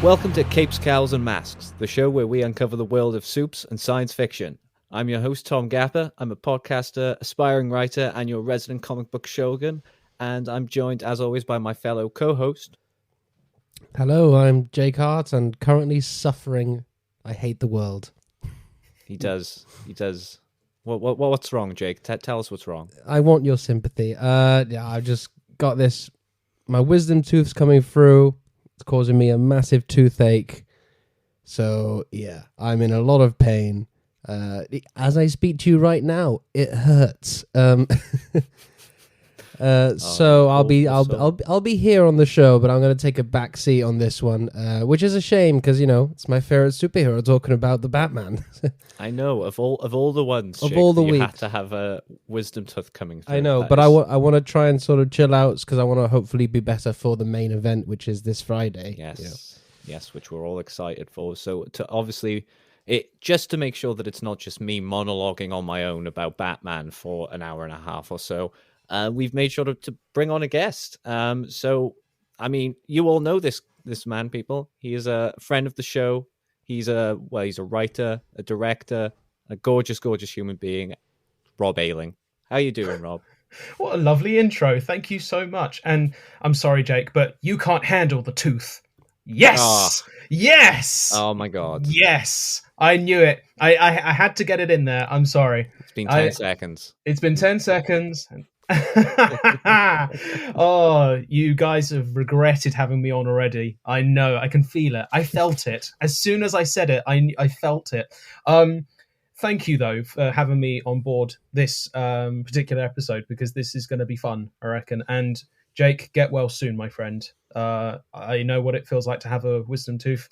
Welcome to Capes, Cowls Masks, the show where we uncover the world of soups and science fiction. I'm your host, Tom Gapper. I'm a podcaster, aspiring writer, and your resident comic book shogun. And I'm joined, as always, by my fellow co-host. Hello, I'm Jake Hart, and currently suffering. I hate the world. He does. What's wrong, Jake? Tell us what's wrong. I want your sympathy. I've just got this. My wisdom tooth's coming through. It's causing me a massive toothache. So, yeah, I'm in a lot of pain. As I speak to you right now, it hurts. So I'll be here on the show, but I'm going to take a back seat on this one, which is a shame because it's my favorite superhero talking about the Batman. I know of all the ones, Jake, all the you weeks, had to have a wisdom tooth coming through. I know, but I want to try and sort of chill out because I want to hopefully be better for the main event, which is this Friday. Yes, which we're all excited for. So just to make sure that it's not just me monologuing on my own about Batman for an hour and a half or so. We've made sure to bring on a guest. So, I mean, you all know this man, people. He is a friend of the show. He's a writer, a director, a gorgeous, gorgeous human being, Rob Ayling. How you doing, Rob? What a lovely intro. Thank you so much. And I'm sorry, Jake, but you can't handle the tooth. Yes! Yes! Oh, my God. Yes! I knew it. I had to get it in there. I'm sorry. It's been 10 seconds. It's been 10 seconds. Oh, you guys have regretted having me on already. I know. I can feel it. I felt it. As soon as I said it, I felt it. Thank you, though, for having me on board this particular episode, because this is going to be fun, I reckon. And Jake, get well soon, my friend. I know what it feels like to have a wisdom tooth,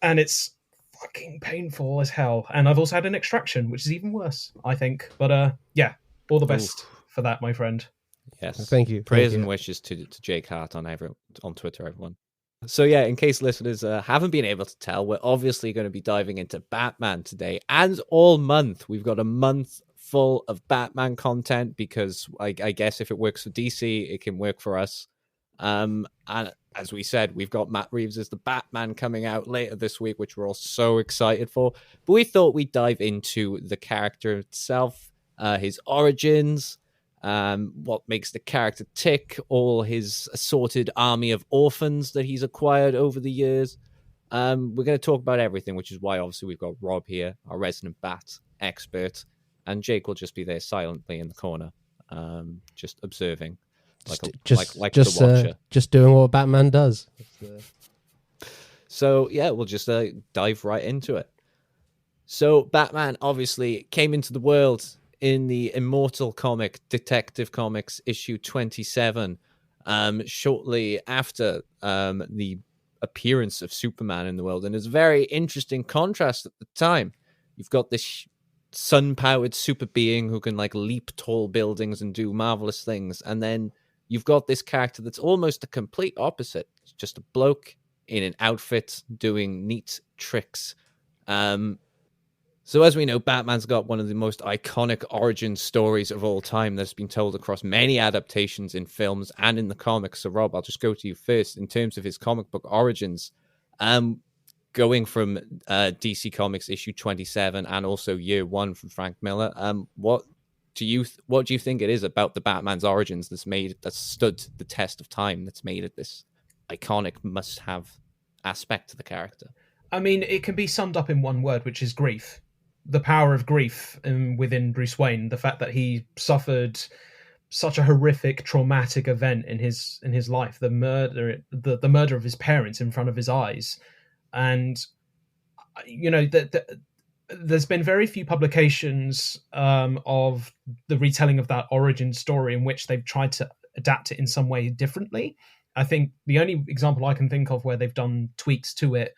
and it's fucking painful as hell. And I've also had an extraction, which is even worse, I think. But yeah, all the best for that, my friend. Yes, thank you. Prayers and wishes to Jake Hart on Twitter, everyone. So yeah, in case listeners haven't been able to tell, we're obviously going to be diving into Batman today, and all month. We've got a month full of Batman content because I guess if it works for DC, it can work for us. And as we said, we've got Matt Reeves as the Batman coming out later this week, which we're all so excited for. But we thought we'd dive into the character itself, his origins, what makes the character tick, all his assorted army of orphans that he's acquired over the years. We're going to talk about everything, which is why obviously we've got Rob here, our resident Bat expert, and Jake will just be there silently in the corner, just observing, like the watcher, just doing what Batman does. So yeah, we'll just dive right into it. So Batman obviously came into the world in the immortal comic Detective Comics issue 27, shortly after the appearance of Superman in the world. And it's a very interesting contrast at the time. You've got this sun-powered super being who can like leap tall buildings and do marvelous things. And then you've got this character that's almost the complete opposite. It's just a bloke in an outfit doing neat tricks. So as we know, Batman's got one of the most iconic origin stories of all time that's been told across many adaptations in films and in the comics. So Rob, I'll just go to you first in terms of his comic book origins. Going from DC Comics issue 27 and also year 1 from Frank Miller. What do you think it is about the Batman's origins that's stood the test of time, that's made it this iconic must-have aspect to the character? I mean, it can be summed up in one word, which is grief. The power of grief within Bruce Wayne, the fact that he suffered such a horrific, traumatic event in his life, the murder of his parents in front of his eyes. And there's been very few publications of the retelling of that origin story in which they've tried to adapt it in some way differently. I think the only example I can think of where they've done tweaks to it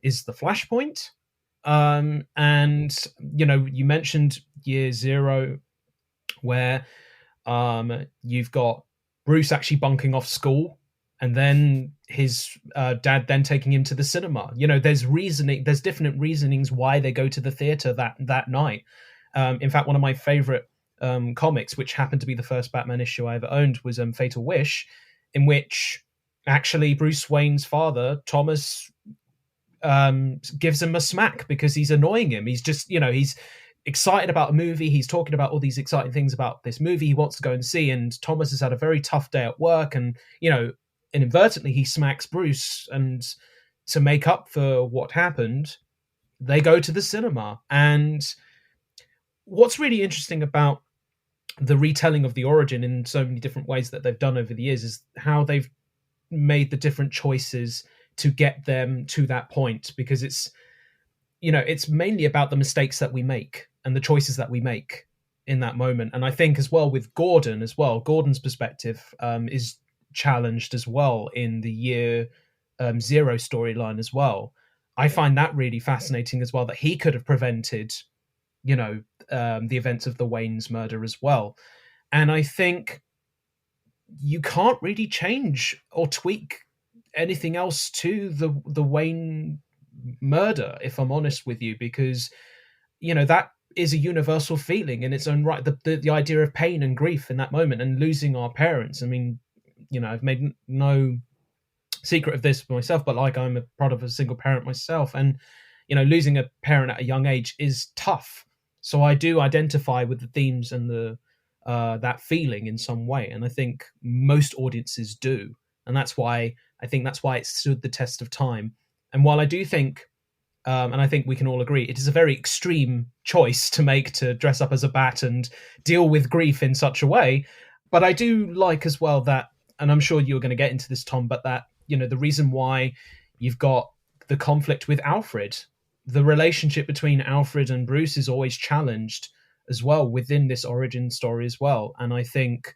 is the Flashpoint. And you mentioned Year Zero, where you've got Bruce actually bunking off school, and then his dad then taking him to the cinema. There's different reasonings why they go to the theater that night. In fact, one of my favorite comics, which happened to be the first Batman issue I ever owned, was Fatal Wish, in which actually Bruce Wayne's father, Thomas, gives him a smack because he's annoying him. He's just, he's excited about a movie. He's talking about all these exciting things about this movie he wants to go and see. And Thomas has had a very tough day at work. And, inadvertently, he smacks Bruce. And to make up for what happened, they go to the cinema. And what's really interesting about the retelling of the origin in so many different ways that they've done over the years is how they've made the different choices to get them to that point, because it's mainly about the mistakes that we make and the choices that we make in that moment. And I think as well with Gordon's perspective is challenged as well in the year zero storyline as well. I find that really fascinating as well, that he could have prevented the events of the Wayne's murder as well. And I think you can't really change or tweak anything else to the Wayne murder, if I'm honest with you, because that is a universal feeling in its own right. The idea of pain and grief in that moment and losing our parents. I mean, I've made no secret of this for myself, but like, I'm a product of a single parent myself, and losing a parent at a young age is tough. So I do identify with the themes and the that feeling in some way, and I think most audiences do, and that's why it stood the test of time. And while I do think, and I think we can all agree, it is a very extreme choice to make, to dress up as a bat and deal with grief in such a way, but I do like as well that, and I'm sure you're going to get into this, Tom, but that the reason why you've got the conflict with Alfred, the relationship between Alfred and Bruce is always challenged as well within this origin story as well. And I think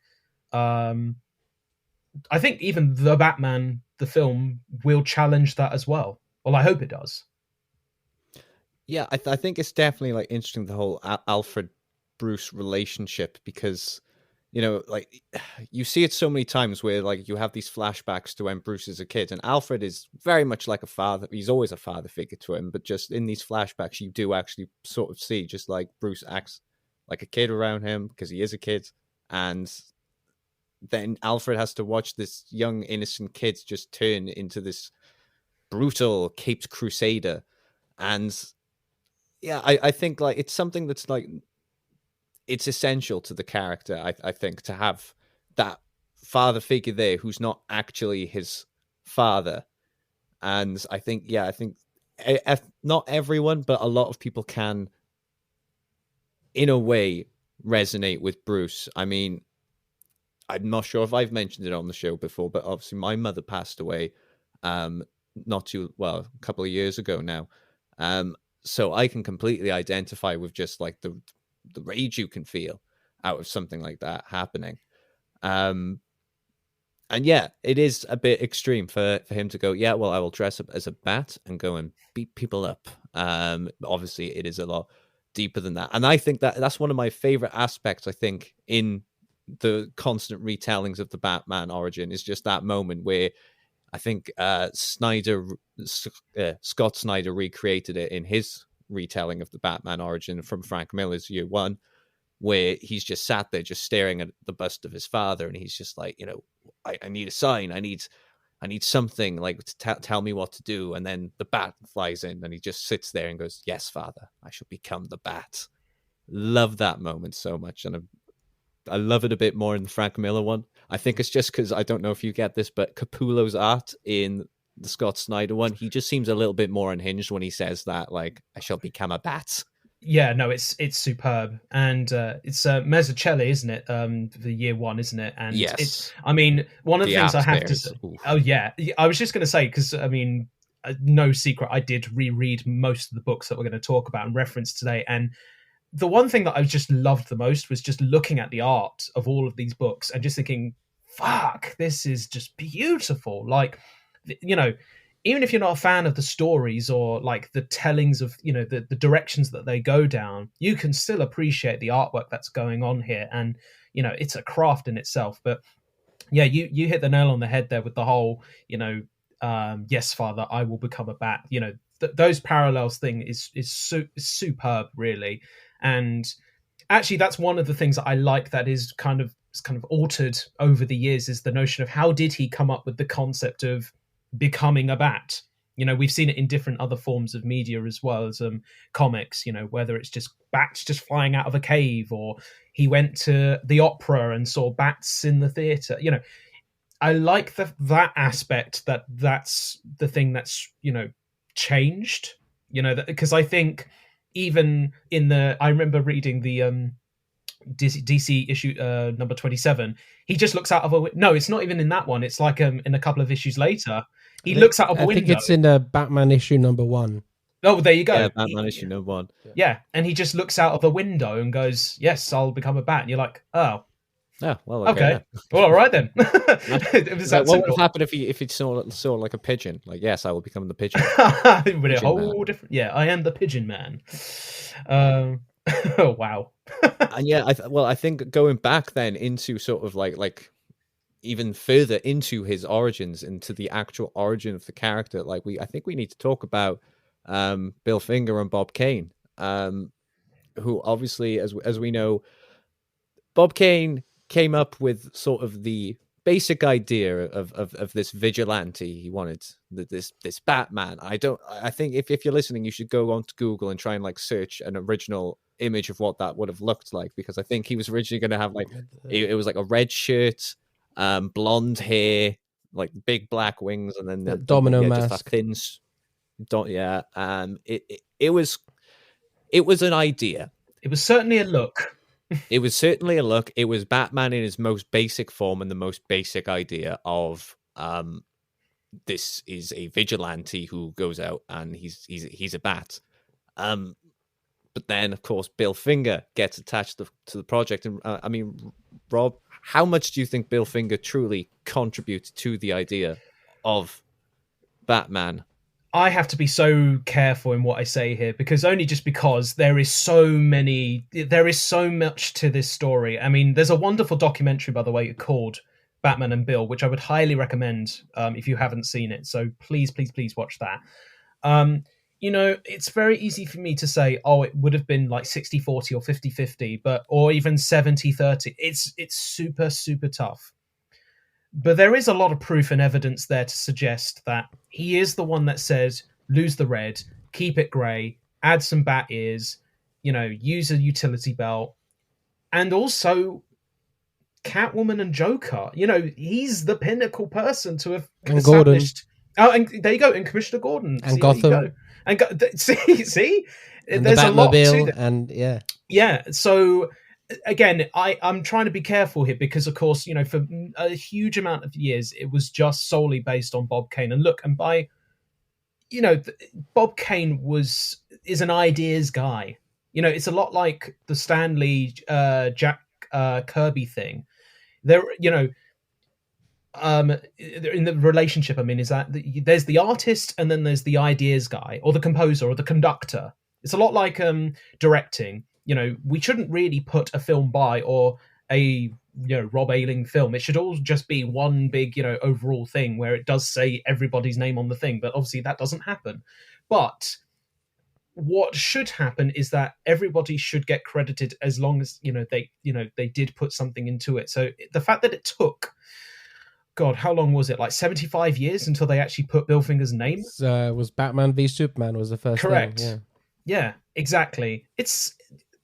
even the Batman, the film, will challenge that as well. Well, I hope it does. Yeah, I think it's definitely like interesting, the whole Alfred Bruce relationship, because like, you see it so many times where like you have these flashbacks to when Bruce is a kid, and Alfred is very much like a father. He's always a father figure to him, but just in these flashbacks, you do actually sort of see just like Bruce acts like a kid around him because he is a kid, and then Alfred has to watch this young innocent kid just turn into this brutal caped crusader. And yeah, I think like it's something that's like, it's essential to the character, I think, to have that father figure there who's not actually his father. And I think not everyone, but a lot of people can, in a way, resonate with Bruce. I mean, I'm not sure if I've mentioned it on the show before, but obviously my mother passed away not too well, a couple of years ago now. So I can completely identify with just like the rage you can feel out of something like that happening. And yeah, it is a bit extreme for him to go, yeah, well, I will dress up as a bat and go and beat people up. Obviously, it is a lot deeper than that. And I think that's one of my favorite aspects, I think, in the constant retellings of the Batman origin, is just that moment where I think Scott Snyder recreated it in his retelling of the Batman origin from Frank Miller's Year One, where he's just sat there just staring at the bust of his father, and he's just like, I need a sign, I need something like to tell me what to do. And then the bat flies in, and he just sits there and goes, yes, father, I shall become the bat. Love that moment so much, and I love it a bit more in the Frank Miller one. I think it's just because, I don't know if you get this, but Capullo's art in the Scott Snyder one, he just seems a little bit more unhinged when he says that, like, I shall become a bat. Yeah, no, it's superb, and it's Mazzucchelli, isn't it? The Year One, isn't it? And yes, I mean, one of the things I have to say. Oh yeah, I was just going to say, because I mean, no secret, I did reread most of the books that we're going to talk about and reference today, and the one thing that I just loved the most was just looking at the art of all of these books and just thinking, fuck, this is just beautiful. Like, even if you're not a fan of the stories or like the tellings of, the directions that they go down, you can still appreciate the artwork that's going on here. And, it's a craft in itself. But yeah, you hit the nail on the head there with the whole, yes, father, I will become a bat. Those parallels thing is superb, really. And actually, that's one of the things that I like that is kind of kind of altered over the years is the notion of how did he come up with the concept of becoming a bat. We've seen it in different other forms of media as well as comics, whether it's just bats just flying out of a cave, or he went to the opera and saw bats in the theater. I like that aspect, that's the thing that's changed, because I think even I remember reading the DC issue number 27. He just looks out of a no, it's not even in that one, it's like in a couple of issues later he looks out of a window. I think it's in Batman issue number 1. Oh, there you go. Yeah, Batman issue number 1. Yeah, and he just looks out of the window and goes, yes, I'll become a bat. And you're like, oh, well, okay. Well, all right then. It was like, what would happen if he saw like a pigeon? Like, yes, I will become the pigeon. But a whole different. Yeah, I am the pigeon man. Oh wow. And yeah, I think going back then into sort of like even further into his origins, into the actual origin of the character, I think we need to talk about Bill Finger and Bob Kane, who obviously, as we know, Bob Kane came up with sort of the basic idea of this vigilante. He wanted this Batman. I think if you're listening, you should go onto Google and try and like search an original image of what that would have looked like, because I think he was originally going to have like it was like a red shirt, blonde hair, like big black wings, and then the domino mask, just that thin. It was an idea. It was certainly a look. It was certainly a look. It was Batman in his most basic form and the most basic idea of this is a vigilante who goes out and he's a bat. But then, of course, Bill Finger gets attached to the project. And I mean, Rob, how much do you think Bill Finger truly contributed to the idea of Batman? I have to be so careful in what I say here, because there is so much to this story. I mean, there's a wonderful documentary, by the way, called Batman and Bill, which I would highly recommend if you haven't seen it. So please watch that. It's very easy for me to say, oh, it would have been like 60-40 or 50-50, or even 70-30. It's super, super tough. But there is a lot of proof and evidence there to suggest that he is the one that says, lose the red, keep it grey, add some bat ears, use a utility belt, and also Catwoman and Joker. He's the pinnacle person to have established. Oh, and there you go, and Commissioner Gordon. And Gotham. And see? And there's the a lot to Batmobile, that. and yeah. Yeah, so again, I'm trying to be careful here because, of course, for a huge amount of years, it was just solely based on Bob Kane. And look, and by, Bob Kane is an ideas guy. It's a lot like the Stan Lee, Jack Kirby thing. There, in the relationship, I mean, is that there's the artist and then there's the ideas guy, or the composer, or the conductor. It's a lot like directing. We shouldn't really put a film by, or a Rob Ayling film. It should all just be one big overall thing where it does say everybody's name on the thing. But obviously that doesn't happen. But what should happen is that everybody should get credited as long as they did put something into it. So the fact that it took, God, how long was it? Like 75 years until they actually put Bill Finger's name? Was Batman v Superman was the first Correct. thing, yeah, exactly. It's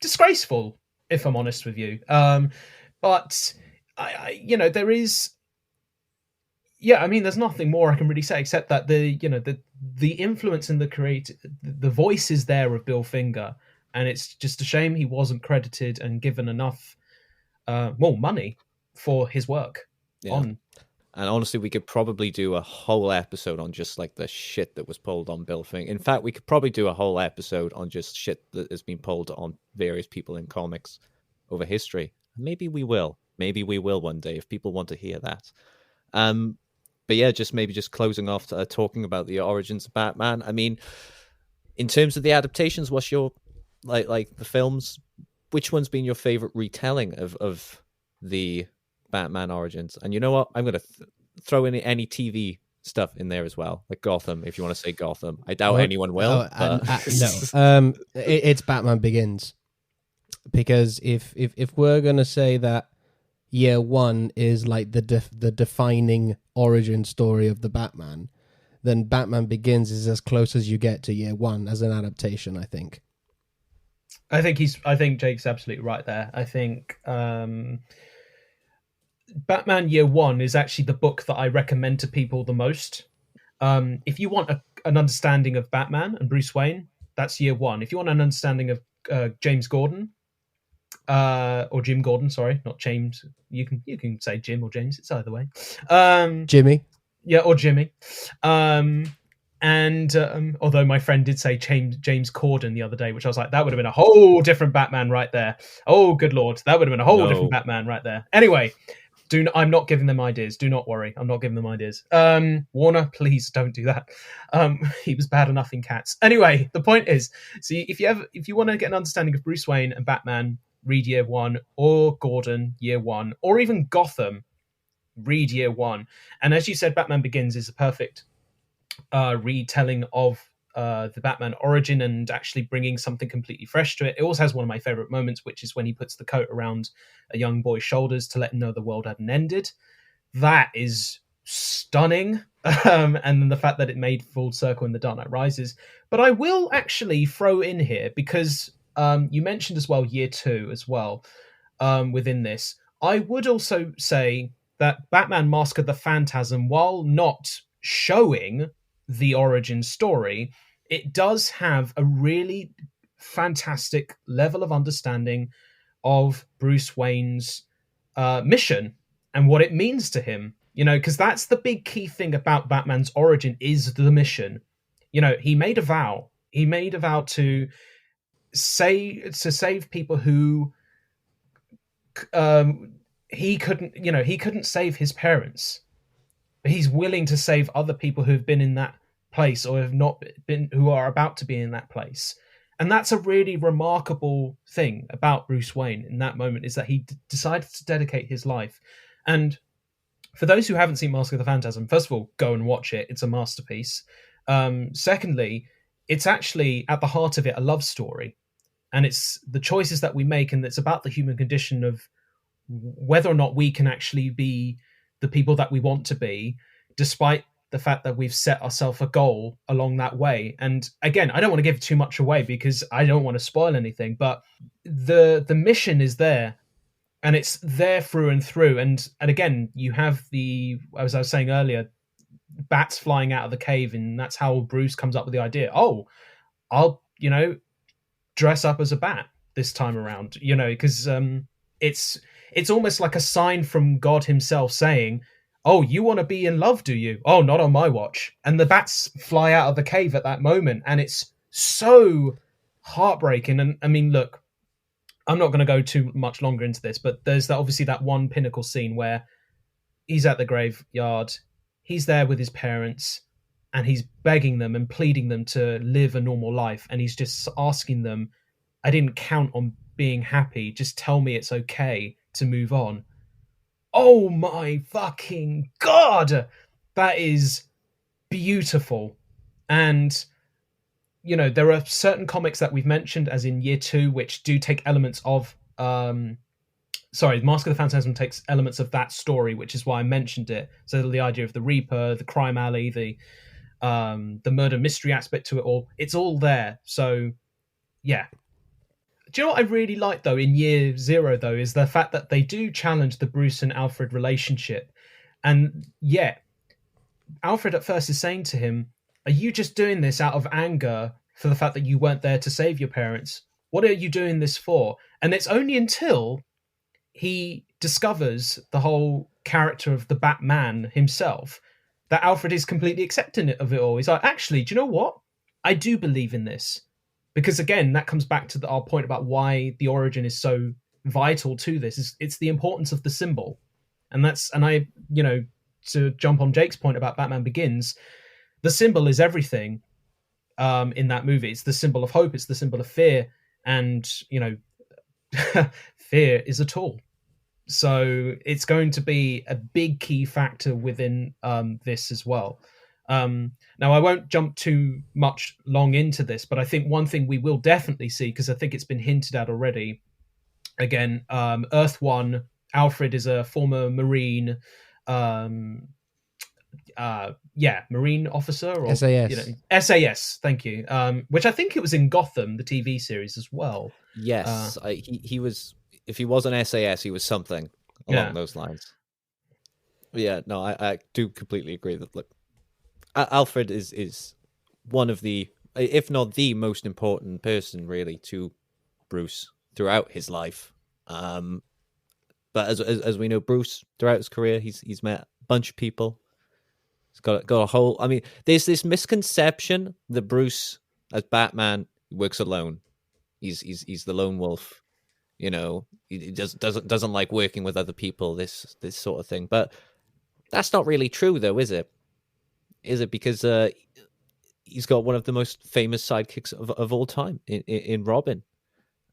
disgraceful, if I'm honest with you. But I there is. Yeah, I mean, there's nothing more I can really say except that the influence and the voice is there of Bill Finger, and it's just a shame he wasn't credited and given enough money for his work. Yeah. And honestly, we could probably do a whole episode on just like the shit that was pulled on Bill Finger. In fact, we could probably do a whole episode on just shit that has been pulled on various people in comics over history. Maybe we will. Maybe we will one day if people want to hear that. But yeah, just closing off talking about the origins of Batman. I mean, in terms of the adaptations, what's your like the films? Which one's been your favorite retelling of the Batman origins? And you know what? I'm going to throw in any TV stuff in there as well, like Gotham, if you want to say Gotham. I doubt anyone will. No, it's Batman Begins, because if we're going to say that, Year One is like the defining origin story of the Batman, then Batman Begins is as close as you get to Year One as an adaptation, I think. I think Jake's absolutely right there. I think Batman Year One is actually the book that I recommend to people the most. If you want an understanding of Batman and Bruce Wayne, that's Year One. If you want an understanding of James Gordon, or Jim Gordon, sorry, not James. You can say Jim or James. It's either way. Jimmy. Yeah, or Jimmy. And although my friend did say James Corden the other day, which I was like, that would have been a whole different Batman right there. Oh, good Lord. That would have been a whole different Batman right there. Anyway, I'm not giving them ideas. Do not worry. I'm not giving them ideas. Warner, please don't do that. He was bad enough in Cats. Anyway, the point is, see, if you want to get an understanding of Bruce Wayne and Batman, read Year One, or Gordon, Year One, or even Gotham, read Year One. And as you said, Batman Begins is a perfect retelling of the Batman origin and actually bringing something completely fresh to it. It also has one of my favorite moments, which is when he puts the coat around a young boy's shoulders to let him know the world hadn't ended. That is stunning. And then the fact that it made full circle in The Dark Knight Rises. But I will actually throw in here, because you mentioned as well Year Two as well within this. I would also say that Batman Mask of the Phantasm, while not showing the origin story, it does have a really fantastic level of understanding of Bruce Wayne's mission and what it means to him. Because that's the big key thing about Batman's origin is the mission. He made a vow. He made a vow to save people who he couldn't save his parents. He's willing to save other people who have been in that place or have not been, who are about to be in that place. And that's a really remarkable thing about Bruce Wayne in that moment, is that he decided to dedicate his life. And for those who haven't seen Mask of the Phantasm, first of all, go and watch it. It's a masterpiece. Secondly, it's actually at the heart of it a love story. And it's the choices that we make, and it's about the human condition of whether or not we can actually be the people that we want to be, despite the fact that we've set ourselves a goal along that way. And again, I don't want to give too much away because I don't want to spoil anything, but the mission is there, and it's there through and through. And again, you have as I was saying earlier, bats flying out of the cave, and that's how Bruce comes up with the idea. Oh, I'll, dress up as a bat this time around, because it's almost like a sign from God himself saying, oh, you want to be in love, do you? Oh, not on my watch. And the bats fly out of the cave at that moment. And it's so heartbreaking. And I mean, look, I'm not going to go too much longer into this, but there's obviously that one pinnacle scene where he's at the graveyard. He's there with his parents, and he's begging them and pleading them to live a normal life. And he's just asking them, I didn't count on being happy. Just tell me it's okay to move on. Oh my fucking God. That is beautiful. And, there are certain comics that we've mentioned, as in Year Two, which do take elements of, Mask of the Phantasm takes elements of that story, which is why I mentioned it. So the idea of the Reaper, the crime alley, the murder mystery aspect to it all, it's all there. So, yeah. Do you know what I really like, though, in Year Zero, though, is the fact that they do challenge the Bruce and Alfred relationship. And yet, Alfred at first is saying to him, are you just doing this out of anger for the fact that you weren't there to save your parents? What are you doing this for? And it's only until he discovers the whole character of the Batman himself that Alfred is completely accepting of it all. He's like, actually, do you know what? I do believe in this. Because again, that comes back to our point about why the origin is so vital to this. It's the importance of the symbol. And to jump on Jake's point about Batman Begins, the symbol is everything in that movie. It's the symbol of hope. It's the symbol of fear. And, fear is a tool. So it's going to be a big key factor within this as well. Now, I won't jump too much long into this, but I think one thing we will definitely see, because I think it's been hinted at already, again, Earth 1 Alfred is a former Marine, Marine officer or SAS. SAS. Thank you. Which I think it was in Gotham, the TV series as well. Yes, he was. If he wasn't SAS, he was something along those lines. Yeah, no, I do completely agree that look, Alfred is one of the, if not the most important person really to Bruce throughout his life. But as we know, Bruce throughout his career, he's met a bunch of people. He's got a whole. I mean, there's this misconception that Bruce as Batman works alone. He's the lone wolf. You know, he doesn't like working with other people. This sort of thing, but that's not really true, though, is it? Is it? Because he's got one of the most famous sidekicks of all time in Robin.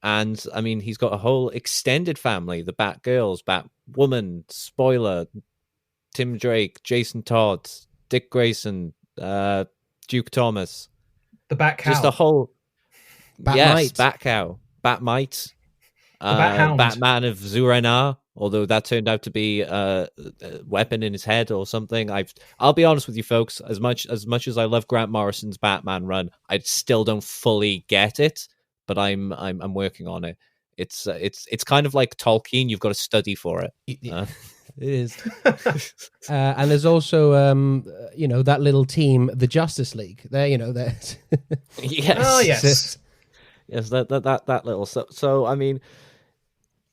And, I mean, he's got a whole extended family, the Batgirls, Batwoman, Spoiler, Tim Drake, Jason Todd, Dick Grayson, Duke Thomas. The Batcow. Just a whole... Batmite. Yes, Batcow. Batmite. Batman of Zur-En-Arrh, although that turned out to be a weapon in his head or something. I'll be honest with you folks, as much as I love Grant Morrison's Batman run, I still don't fully get it, but I'm working on it. It's kind of like Tolkien, you've got to study for it. It is. And there's also that little team, the Justice League. There, that yes. Oh yes. Yes, that little. So I mean,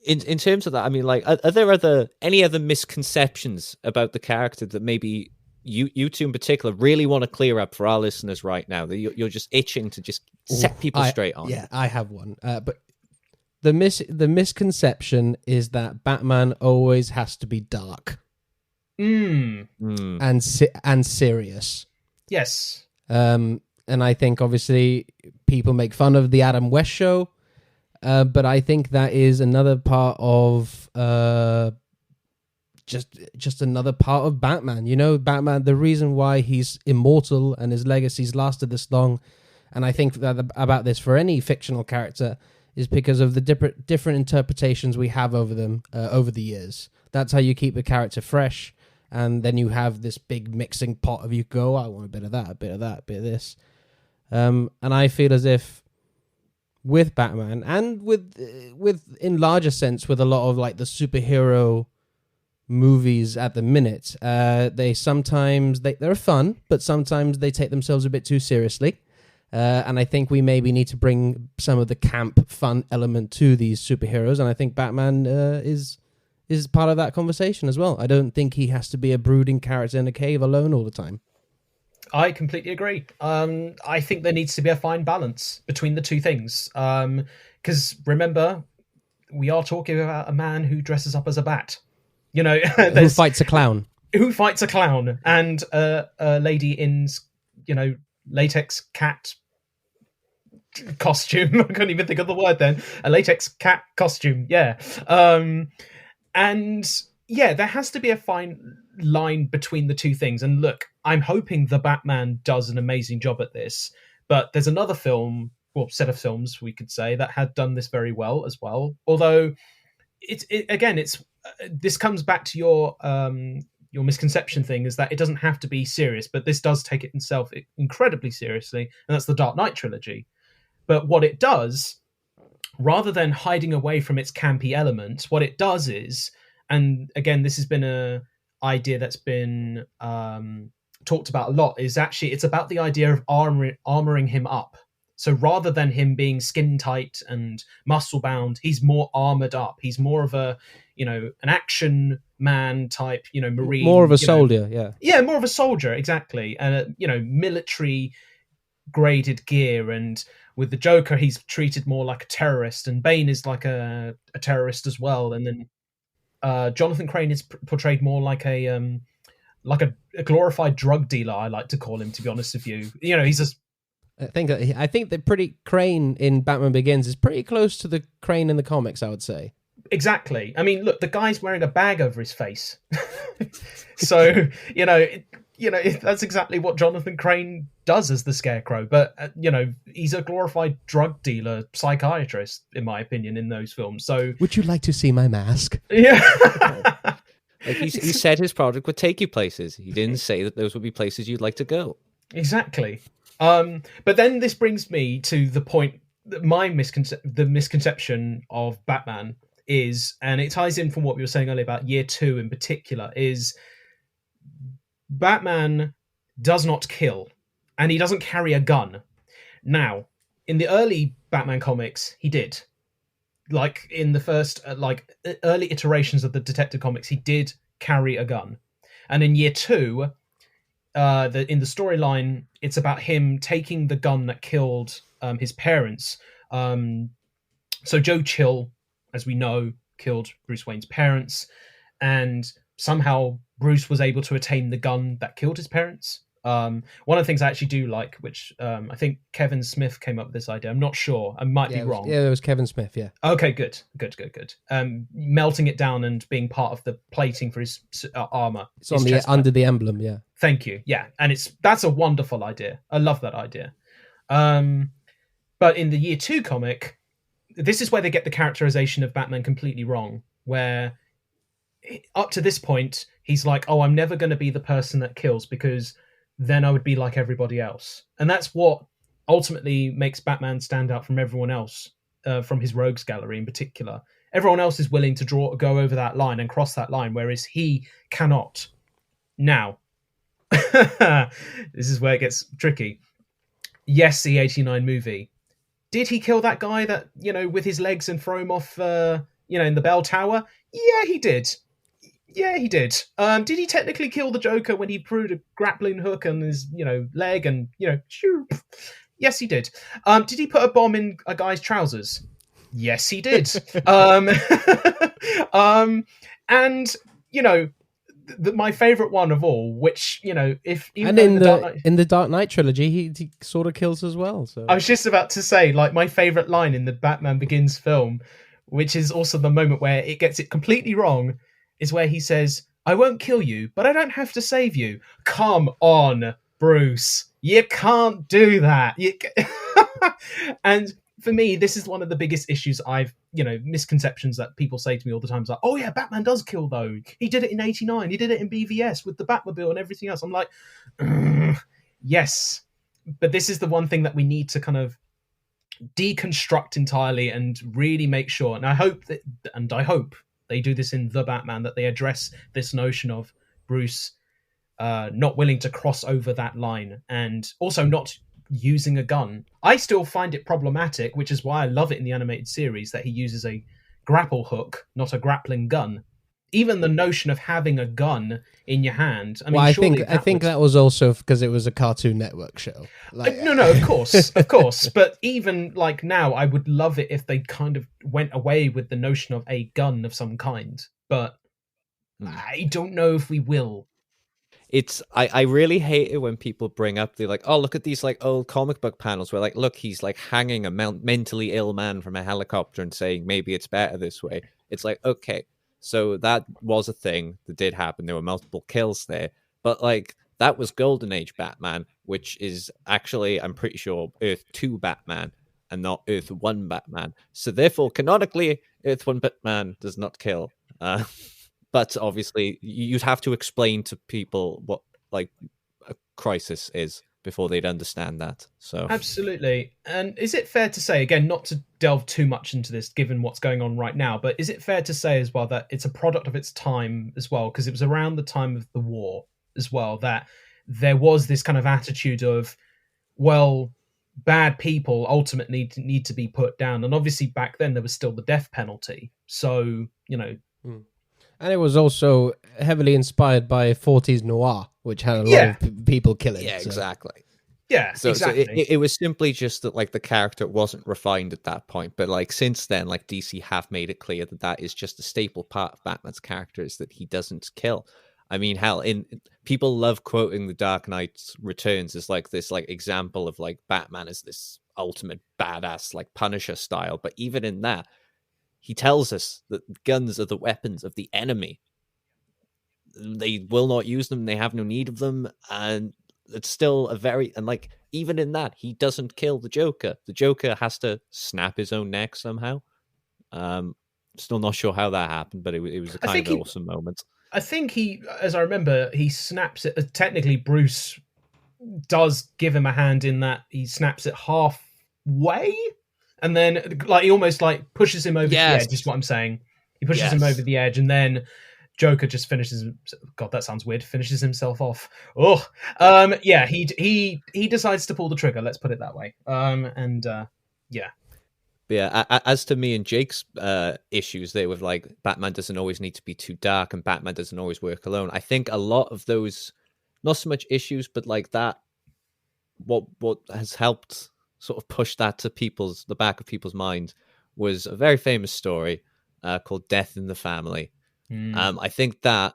in terms of that, I mean, like, are there any other misconceptions about the character that maybe you two in particular really want to clear up for our listeners right now, that you're just itching to just set people straight on? Yeah, I have one. But the misconception is that Batman always has to be dark and serious. Yes. And I think obviously people make fun of the Adam West show, but I think that is another part of just another part of Batman. Batman, the reason why he's immortal and his legacy's lasted this long, and I think that about this for any fictional character, is because of the different interpretations we have over them over the years. That's how you keep the character fresh, and then you have this big mixing pot of, you go, I want a bit of that, a bit of that, a bit of this. And I feel as if with Batman and with in larger sense with a lot of like the superhero movies at the minute, they sometimes they're fun, but sometimes they take themselves a bit too seriously. And I think we maybe need to bring some of the camp fun element to these superheroes, and I think Batman is part of that conversation as well. I don't think he has to be a brooding character in a cave alone all the time. I completely agree. I think there needs to be a fine balance between the two things. Because remember, we are talking about a man who dresses up as a bat. Who fights a clown. Who fights a clown, and a lady in, latex cat costume. I couldn't even think of the word then. A latex cat costume, yeah. And yeah, there has to be a fine line between the two things. And look, I'm hoping the Batman does an amazing job at this, but there's another set of films we could say that had done this very well as well. Although this comes back to your misconception thing, is that it doesn't have to be serious, but this does take it itself incredibly seriously, and that's the Dark Knight trilogy. But what it does, rather than hiding away from its campy elements, what it does is, and again, this has been a idea that's been talked about a lot, is actually it's about the idea of armoring him up. So rather than him being skin tight and muscle bound, he's more armored up. He's more of a, an action man type, Marine. More of a soldier, yeah. Yeah, more of a soldier, exactly. And, military graded gear. And with the Joker, he's treated more like a terrorist. And Bane is like a terrorist as well. And then Jonathan Crane is portrayed more like a glorified drug dealer, I like to call him, to be honest with you. He's just... I think that Crane in Batman Begins is pretty close to the Crane in the comics, I would say. Exactly. I mean, look, the guy's wearing a bag over his face. So, that's exactly what Jonathan Crane does as the Scarecrow. But he's a glorified drug dealer, psychiatrist, in my opinion, in those films. So, would you like to see my mask? Yeah. Like he said his project would take you places. He didn't say that those would be places you'd like to go. Exactly. But then this brings me to the point that the misconception of Batman is, and it ties in from what we were saying earlier about year 2 in particular, is Batman does not kill, and he doesn't carry a gun. Now, in the early Batman comics, he did. Like in the first, early iterations of the Detective Comics, he did carry a gun. And in year 2, in the storyline, it's about him taking the gun that killed his parents. So Joe Chill, as we know, killed Bruce Wayne's parents, and somehow Bruce was able to attain the gun that killed his parents. One of the things I actually do like, which I think Kevin Smith came up with this idea. I'm not sure. I might be wrong. Yeah, it was Kevin Smith, yeah. Okay, good. Melting it down and being part of the plating for his armor. It's on under the emblem, yeah. Thank you. Yeah, and that's a wonderful idea. I love that idea. But in the year 2 comic, this is where they get the characterization of Batman completely wrong, where up to this point, he's like, oh, I'm never going to be the person that kills because then I would be like everybody else. And that's what ultimately makes Batman stand out from everyone else, from his rogues gallery in particular. Everyone else is willing to go over that line and cross that line, whereas he cannot. Now, this is where it gets tricky. Yes, the 89 movie. Did he kill that guy that, with his legs and throw him off, in the bell tower? Yeah, he did. Did he technically kill the Joker when he threw the grappling hook on his, leg and, shoo? Yes, he did. Did he put a bomb in a guy's trousers? Yes, he did. And, my favorite one of all, which, if even in the Dark Knight trilogy, he sort of kills as well. So I was just about to say, like, my favorite line in the Batman Begins film, which is also the moment where it gets it completely wrong, is where he says, I won't kill you, but I don't have to save you. Come on, Bruce. You can't do that. And for me, this is one of the biggest issues misconceptions that people say to me all the time. It's like, oh yeah, Batman does kill though. He did it in 89. He did it in BVS with the Batmobile and everything else. I'm like, yes. But this is the one thing that we need to kind of deconstruct entirely and really make sure. And I hope they do this in The Batman, that they address this notion of Bruce not willing to cross over that line and also not using a gun. I still find it problematic, which is why I love it in the animated series, that he uses a grapple hook, not a grappling gun. Even the notion of having a gun in your hand. I mean, I think that was also because it was a Cartoon Network show. No, of course. But even like now, I would love it if they kind of went away with the notion of a gun of some kind. But I don't know if we will. I really hate it when people bring up, they're like, oh, look at these like old comic book panels where like, look, he's like hanging a mentally ill man from a helicopter and saying maybe it's better this way. It's like, okay, so that was a thing that did happen. There were multiple kills there, but like that was Golden Age Batman, which is actually, I'm pretty sure, Earth 2 Batman and not Earth 1 Batman. So therefore, canonically, Earth 1 Batman does not kill. But obviously, you'd have to explain to people what like a crisis is before they'd understand that. So absolutely. And is it fair to say, again, not to delve too much into this, given what's going on right now, but is it fair to say as well that it's a product of its time as well? Because it was around the time of the war as well, that there was this kind of attitude of, well, bad people ultimately need to be put down. And obviously back then there was still the death penalty. So, And it was also heavily inspired by 40s noir, which had a lot of people killing. Yeah, exactly. Yeah, so, exactly. So it was simply just that like the character wasn't refined at that point. But like since then, like DC have made it clear that that is just a staple part of Batman's character, is that he doesn't kill. I mean, hell, people love quoting The Dark Knight Returns as like this like example of like Batman as this ultimate badass like Punisher style. But even in that, he tells us that guns are the weapons of the enemy. they will not use them. They have no need of them, and it's still a very and like even in that he doesn't kill the Joker. The Joker has to snap his own neck somehow. Still not sure how that happened, but it was a kind of awesome moment. I think he, as I remember, he snaps it. Technically, Bruce does give him a hand in that he snaps it halfway, and then like he almost like pushes him over the edge. Is what I'm saying. He pushes him over the edge, and then Joker just finishes. God, that sounds weird. Finishes himself off. Oh, yeah. He decides to pull the trigger. Let's put it that way. Yeah. But yeah, as to me and Jake's issues there with like Batman doesn't always need to be too dark and Batman doesn't always work alone. I think a lot of those, not so much issues, but like that, what has helped sort of push that to the back of people's mind was a very famous story called Death in the Family. I think that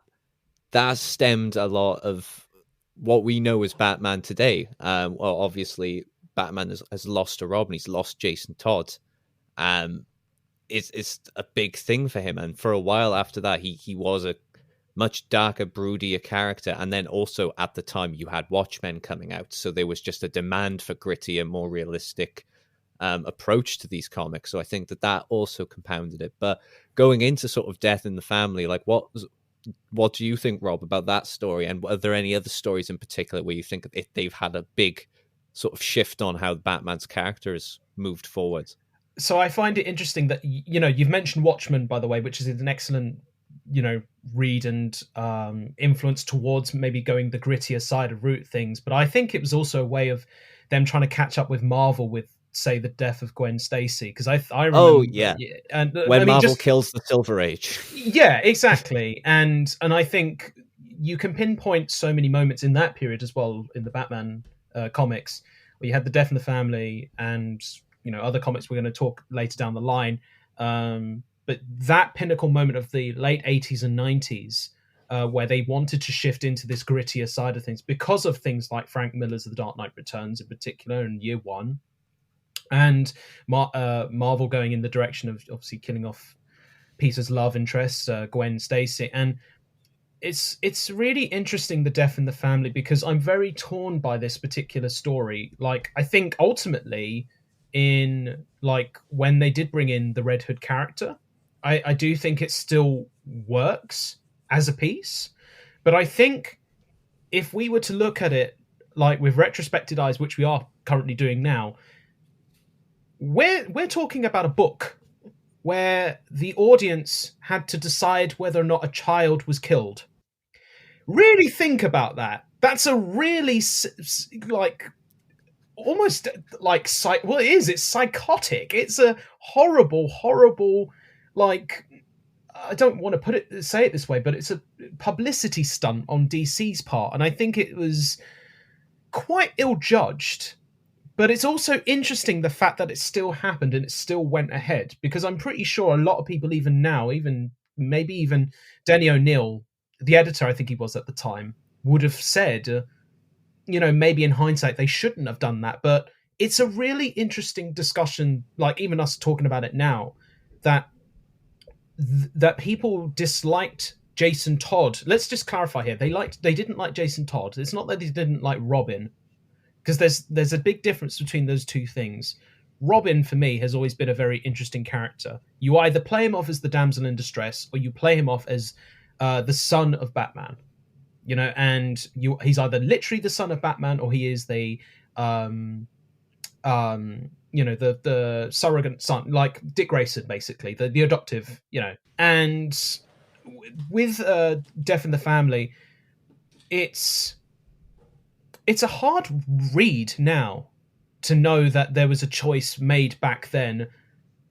stemmed a lot of what we know as Batman today. Well, obviously Batman has lost a Robin, he's lost Jason Todd. It's a big thing for him, and for a while after that he was a much darker, broodier character. And then also at the time you had Watchmen coming out, so there was just a demand for grittier, more realistic approach to these comics. So I think that also compounded it. But going into sort of Death in the Family, like what do you think, Rob, about that story, and are there any other stories in particular where you think they've had a big sort of shift on how Batman's character has moved forward? So I find it interesting that, you know, you've mentioned Watchmen, by the way, which is an excellent, you know, read and influence towards maybe going the grittier side of root things. But I think it was also a way of them trying to catch up with Marvel with, say, the death of Gwen Stacy. Because I remember... Oh, yeah. And when Marvel kills the Silver Age. Yeah, exactly. And I think you can pinpoint so many moments in that period as well in the Batman comics, where you had the death in the family and... you know, other comics we're going to talk later down the line. But that pinnacle moment of the late 80s and 90s, where they wanted to shift into this grittier side of things because of things like Frank Miller's The Dark Knight Returns in particular in year one, and Marvel going in the direction of obviously killing off Peter's love interest, Gwen Stacy. And it's really interesting, the death in the family, because I'm very torn by this particular story. Like, I think ultimately... in like when they did bring in the Red Hood character, I do think it still works as a piece. But I think if we were to look at it like with retrospective eyes, which we are currently doing now, we're talking about a book where the audience had to decide whether or not a child was killed. Really think about that. That's a really like... almost like well, it's psychotic. It's a horrible, like, I don't want to say it this way, but it's a publicity stunt on DC's part, and I think it was quite ill-judged. But it's also interesting the fact that it still happened and it still went ahead, because I'm pretty sure a lot of people even now, maybe even Denny O'Neil, the editor I think he was at the time, would have said, you know, maybe in hindsight they shouldn't have done that. But it's a really interesting discussion, like even us talking about it now, that people disliked Jason Todd. Let's just clarify here. They didn't like Jason Todd. It's not that they didn't like Robin, because there's a big difference between those two things. Robin, for me, has always been a very interesting character. You either play him off as the damsel in distress, or you play him off as the son of Batman. You know, and he's either literally the son of Batman, or he is the, you know, the surrogate son, like Dick Grayson, basically, the adoptive, you know. And with Death in the Family, it's a hard read now to know that there was a choice made back then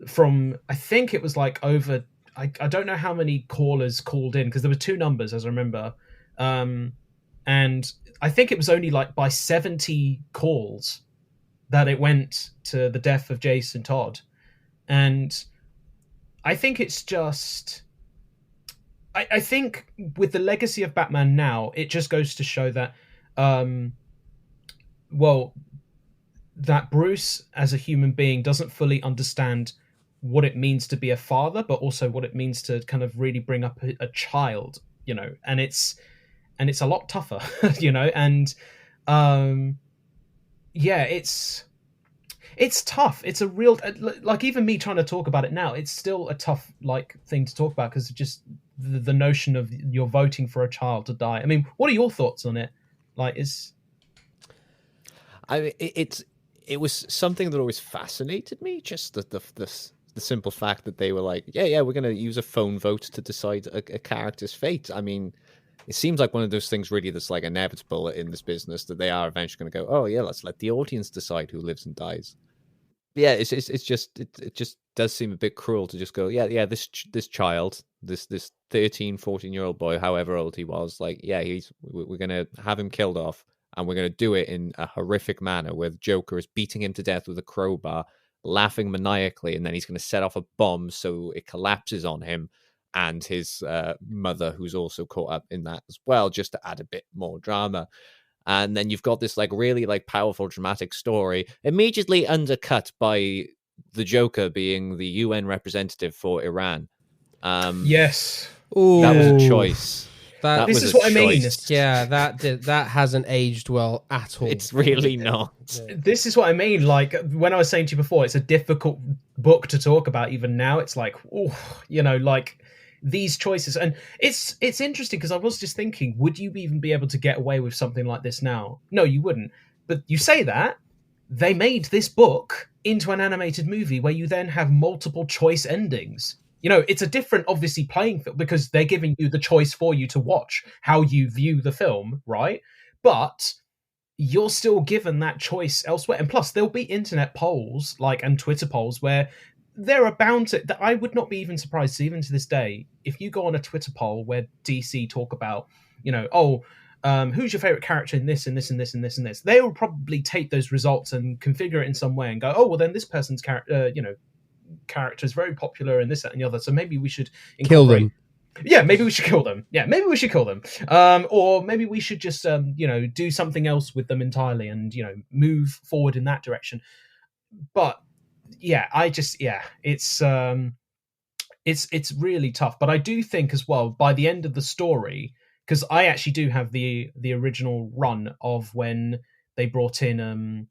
from, I think it was like over, I don't know how many callers called in, because there were two numbers, as I remember. And I think it was only like by 70 calls that it went to the death of Jason Todd. And I think it's just... I think with the legacy of Batman now, it just goes to show that, that Bruce as a human being doesn't fully understand what it means to be a father, but also what it means to kind of really bring up a child. and it's a lot tougher, and yeah, it's tough. It's a real, like, even me trying to talk about it now, it's still a tough thing to talk about, because just the notion of you're voting for a child to die. I mean, what are your thoughts on it? It was something that always fascinated me. Just the simple fact that they were like, yeah, we're going to use a phone vote to decide a character's fate. I mean, it seems like one of those things really that's like inevitable in this business, that they are eventually going to go, oh yeah, let's let the audience decide who lives and dies. Yeah, it just does seem a bit cruel to just go, yeah, this child, this 13, 14-year-old boy, however old he was, like, yeah, we're going to have him killed off, and we're going to do it in a horrific manner where the Joker is beating him to death with a crowbar, laughing maniacally, and then he's going to set off a bomb so it collapses on him and his mother, who's also caught up in that as well, just to add a bit more drama. And then you've got this like really like powerful dramatic story immediately undercut by the Joker being the UN representative for Iran. Yes. Ooh, that was a choice. This is what I mean. Yeah, that hasn't aged well at all. It's really not. This is what I mean. Like, when I was saying to you before, it's a difficult book to talk about even now. It's like, like these choices. And it's interesting, because I was just thinking, would you even be able to get away with something like this now? No, you wouldn't. But you say that, they made this book into an animated movie where you then have multiple choice endings. It's a different, obviously, playing field, because they're giving you the choice for you to watch how you view the film, right? But you're still given that choice elsewhere. And plus, there'll be internet polls, and Twitter polls, where there are bound to, that I would not be even surprised, even to this day, if you go on a Twitter poll where DC talk about, who's your favorite character in this and this and this and this and this, they will probably take those results and configure it in some way and go, oh, well, then this person's character is very popular and this, that, and the other, so maybe we should kill them. Yeah, maybe we should kill them. Or maybe we should just do something else with them entirely and move forward in that direction. But yeah, it's really tough. But I do think as well, by the end of the story, because I actually do have the original run of when they brought in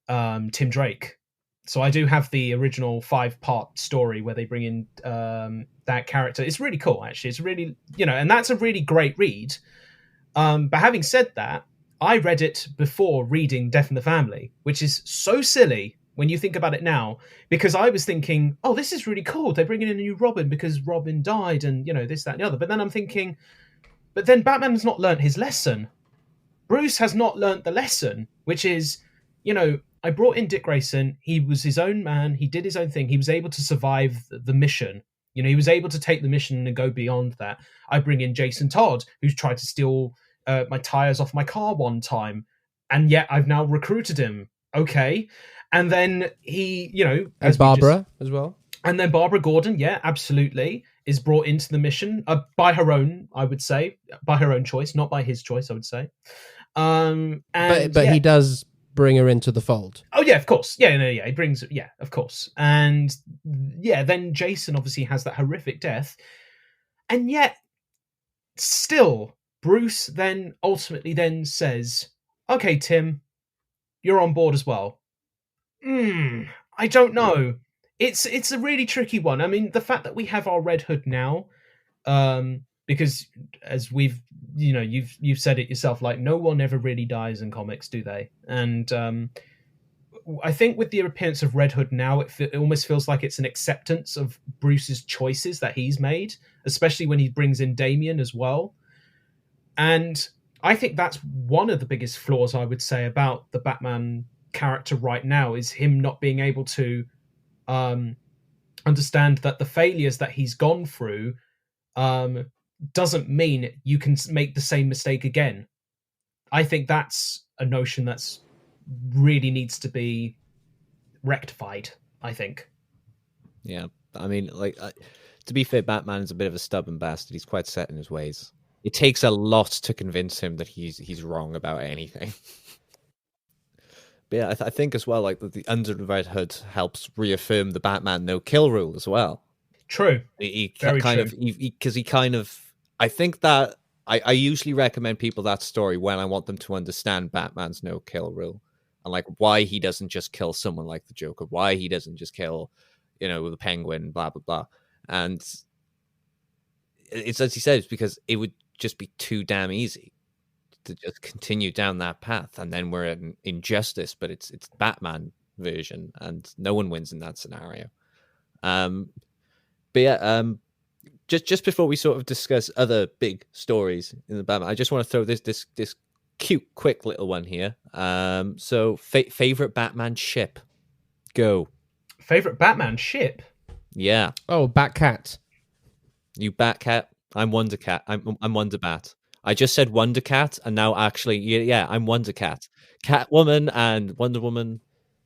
Tim Drake. So I do have the original 5-part story where they bring in that character. It's really cool, actually. It's really, and that's a really great read. But having said that, I read it before reading Death in the Family, which is so silly when you think about it now, because I was thinking, oh, this is really cool. They're bringing in a new Robin because Robin died and, this, that, and the other. But then I'm thinking, but then Batman has not learnt his lesson. Bruce has not learnt the lesson, which is, I brought in Dick Grayson. He was his own man. He did his own thing. He was able to survive the mission. He was able to take the mission and go beyond that. I bring in Jason Todd, who's tried to steal my tires off my car one time, and yet I've now recruited him. Okay. And then he, and Barbara as well. And then Barbara Gordon, yeah, absolutely, is brought into the mission by her own, I would say, by her own choice, not by his choice, I would say. But he does bring her into the fold. Oh yeah, of course. He brings, yeah, of course. And yeah, then Jason obviously has that horrific death, and yet still Bruce then ultimately then says, okay, Tim, you're on board as well. I don't know. It's a really tricky one. I mean, the fact that we have our Red Hood now, because as we've, you've said it yourself, like, no one ever really dies in comics, do they? And I think with the appearance of Red Hood now, it almost feels like it's an acceptance of Bruce's choices that he's made, especially when he brings in Damian as well. And I think that's one of the biggest flaws, I would say, about the Batman character right now, is him not being able to understand that the failures that he's gone through doesn't mean you can make the same mistake again. I think that's a notion that's really needs to be rectified, I think. Yeah, I mean, to be fair, Batman is a bit of a stubborn bastard. He's quite set in his ways. It takes a lot to convince him that he's wrong about anything. But yeah, I think as well, like, the under the Red Hood helps reaffirm the Batman no kill rule as well. True. He kind of, I think that I usually recommend people that story when I want them to understand Batman's no kill rule and like why he doesn't just kill someone like the Joker, why he doesn't just kill, the Penguin, blah blah blah. And it's as he says, because it would just be too damn easy to just continue down that path, and then we're in injustice, but it's Batman version, and no one wins in that scenario. But yeah, just before we sort of discuss other big stories in the Batman, I just want to throw this cute, quick little one here. So favorite Batman ship, go. Favorite Batman ship? Yeah. Oh, Batcat. You Batcat. I'm Wonder Cat. I'm Wonder Bat. I just said Wonder Cat, and now actually, yeah, I'm Wonder Cat. Catwoman and Wonder Woman.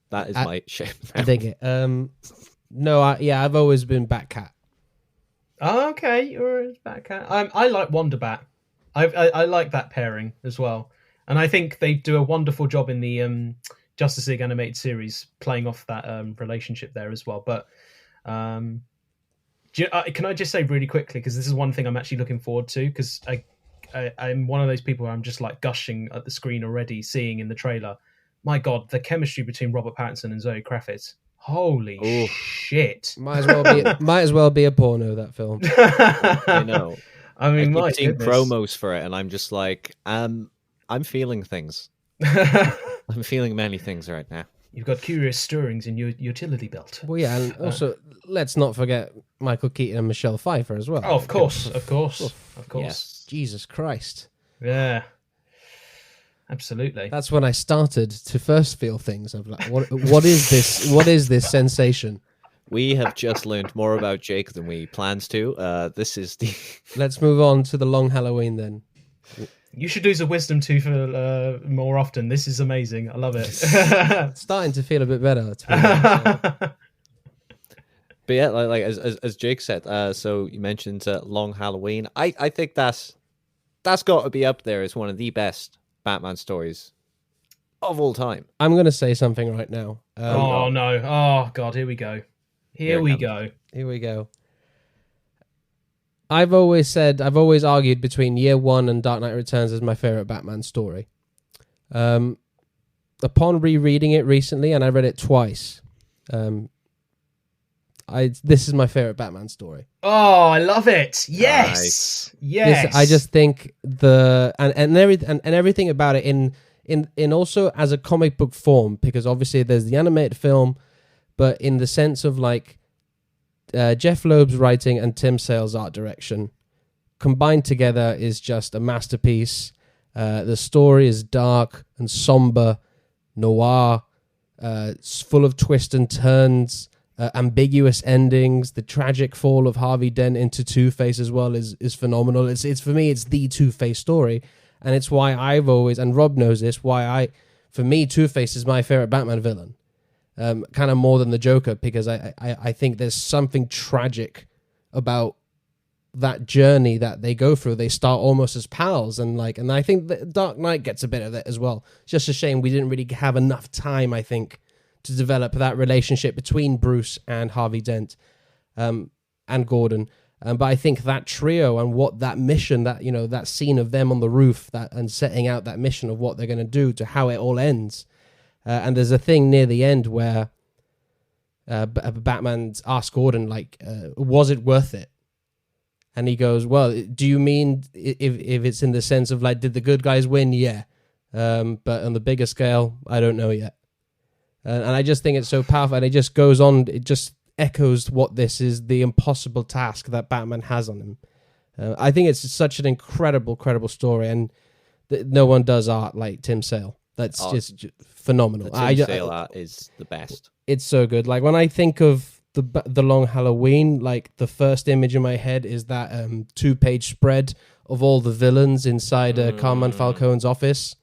That is my ship. I dig it. No, I've always been Batcat. Oh, okay, you're a Batcat. I like Wonder Bat. I like that pairing as well, and I think they do a wonderful job in the Justice League animated series, playing off that relationship there as well. But can I just say really quickly, because this is one thing I'm actually looking forward to, because I'm one of those people where I'm just like gushing at the screen already, seeing in the trailer. My God, the chemistry between Robert Pattinson and Zoe Kravitz. Holy shit! Might as well be a porno, that film. I know. I mean, I've seen promos for it, and I'm just like, I'm feeling things. I'm feeling many things right now. You've got curious stirrings in your utility belt. Well, yeah, and also let's not forget Michael Keaton and Michelle Pfeiffer as well. Oh, of course. Yes. Jesus Christ. Yeah. Absolutely. That's when I started to first feel things. I'm like, what is this? What is this sensation? We have just learned more about Jake than we planned to. This is the. Let's move on to the Long Halloween then. You should use a wisdom tooth more often. This is amazing. I love it. It's starting to feel a bit better. To be honest, so. But yeah, like as Jake said, so you mentioned Long Halloween. I think that's got to be up there as one of the best Batman stories of all time. I'm going to say something right now. Oh no! Oh God! Here we go. Here we go. I've always argued between Year One and Dark Knight Returns as my favorite Batman story. Upon rereading it recently, and I read it twice, this is my favorite Batman story. Oh, I love it! Yes, nice. Yes. I just think everything about it in also as a comic book form, because obviously there's the animated film, but in the sense of like Jeff Loeb's writing and Tim Sale's art direction combined together is just a masterpiece. The story is dark and somber, noir, it's full of twists and turns, ambiguous endings. The tragic fall of Harvey Dent into Two-Face as well is phenomenal. It's for me, it's the Two-Face story, and it's why I've always, and Rob knows this, for me, Two-Face is my favorite Batman villain. Kind of more than the Joker, because I think there's something tragic about that journey that they go through. They start almost as pals, and I think the Dark Knight gets a bit of it as well. It's just a shame we didn't really have enough time, I think, to develop that relationship between Bruce and Harvey Dent, and Gordon. But I think that trio and what that mission, that scene of them on the roof, and setting out that mission of what they're going to do to how it all ends. And there's a thing near the end where Batman asks Gordon, was it worth it? And he goes, well, do you mean if it's in the sense of did the good guys win? Yeah. But on the bigger scale, I don't know yet. And I just think it's so powerful, and it just goes on, it just echoes what this is, the impossible task that Batman has on him. I think it's such an incredible story, and no one does art like Tim Sale. That's just phenomenal. The Tim Sale art is the best. It's so good. When I think of the Long Halloween, the first image in my head is that 2-page spread of all the villains inside Carmine Falcone's office.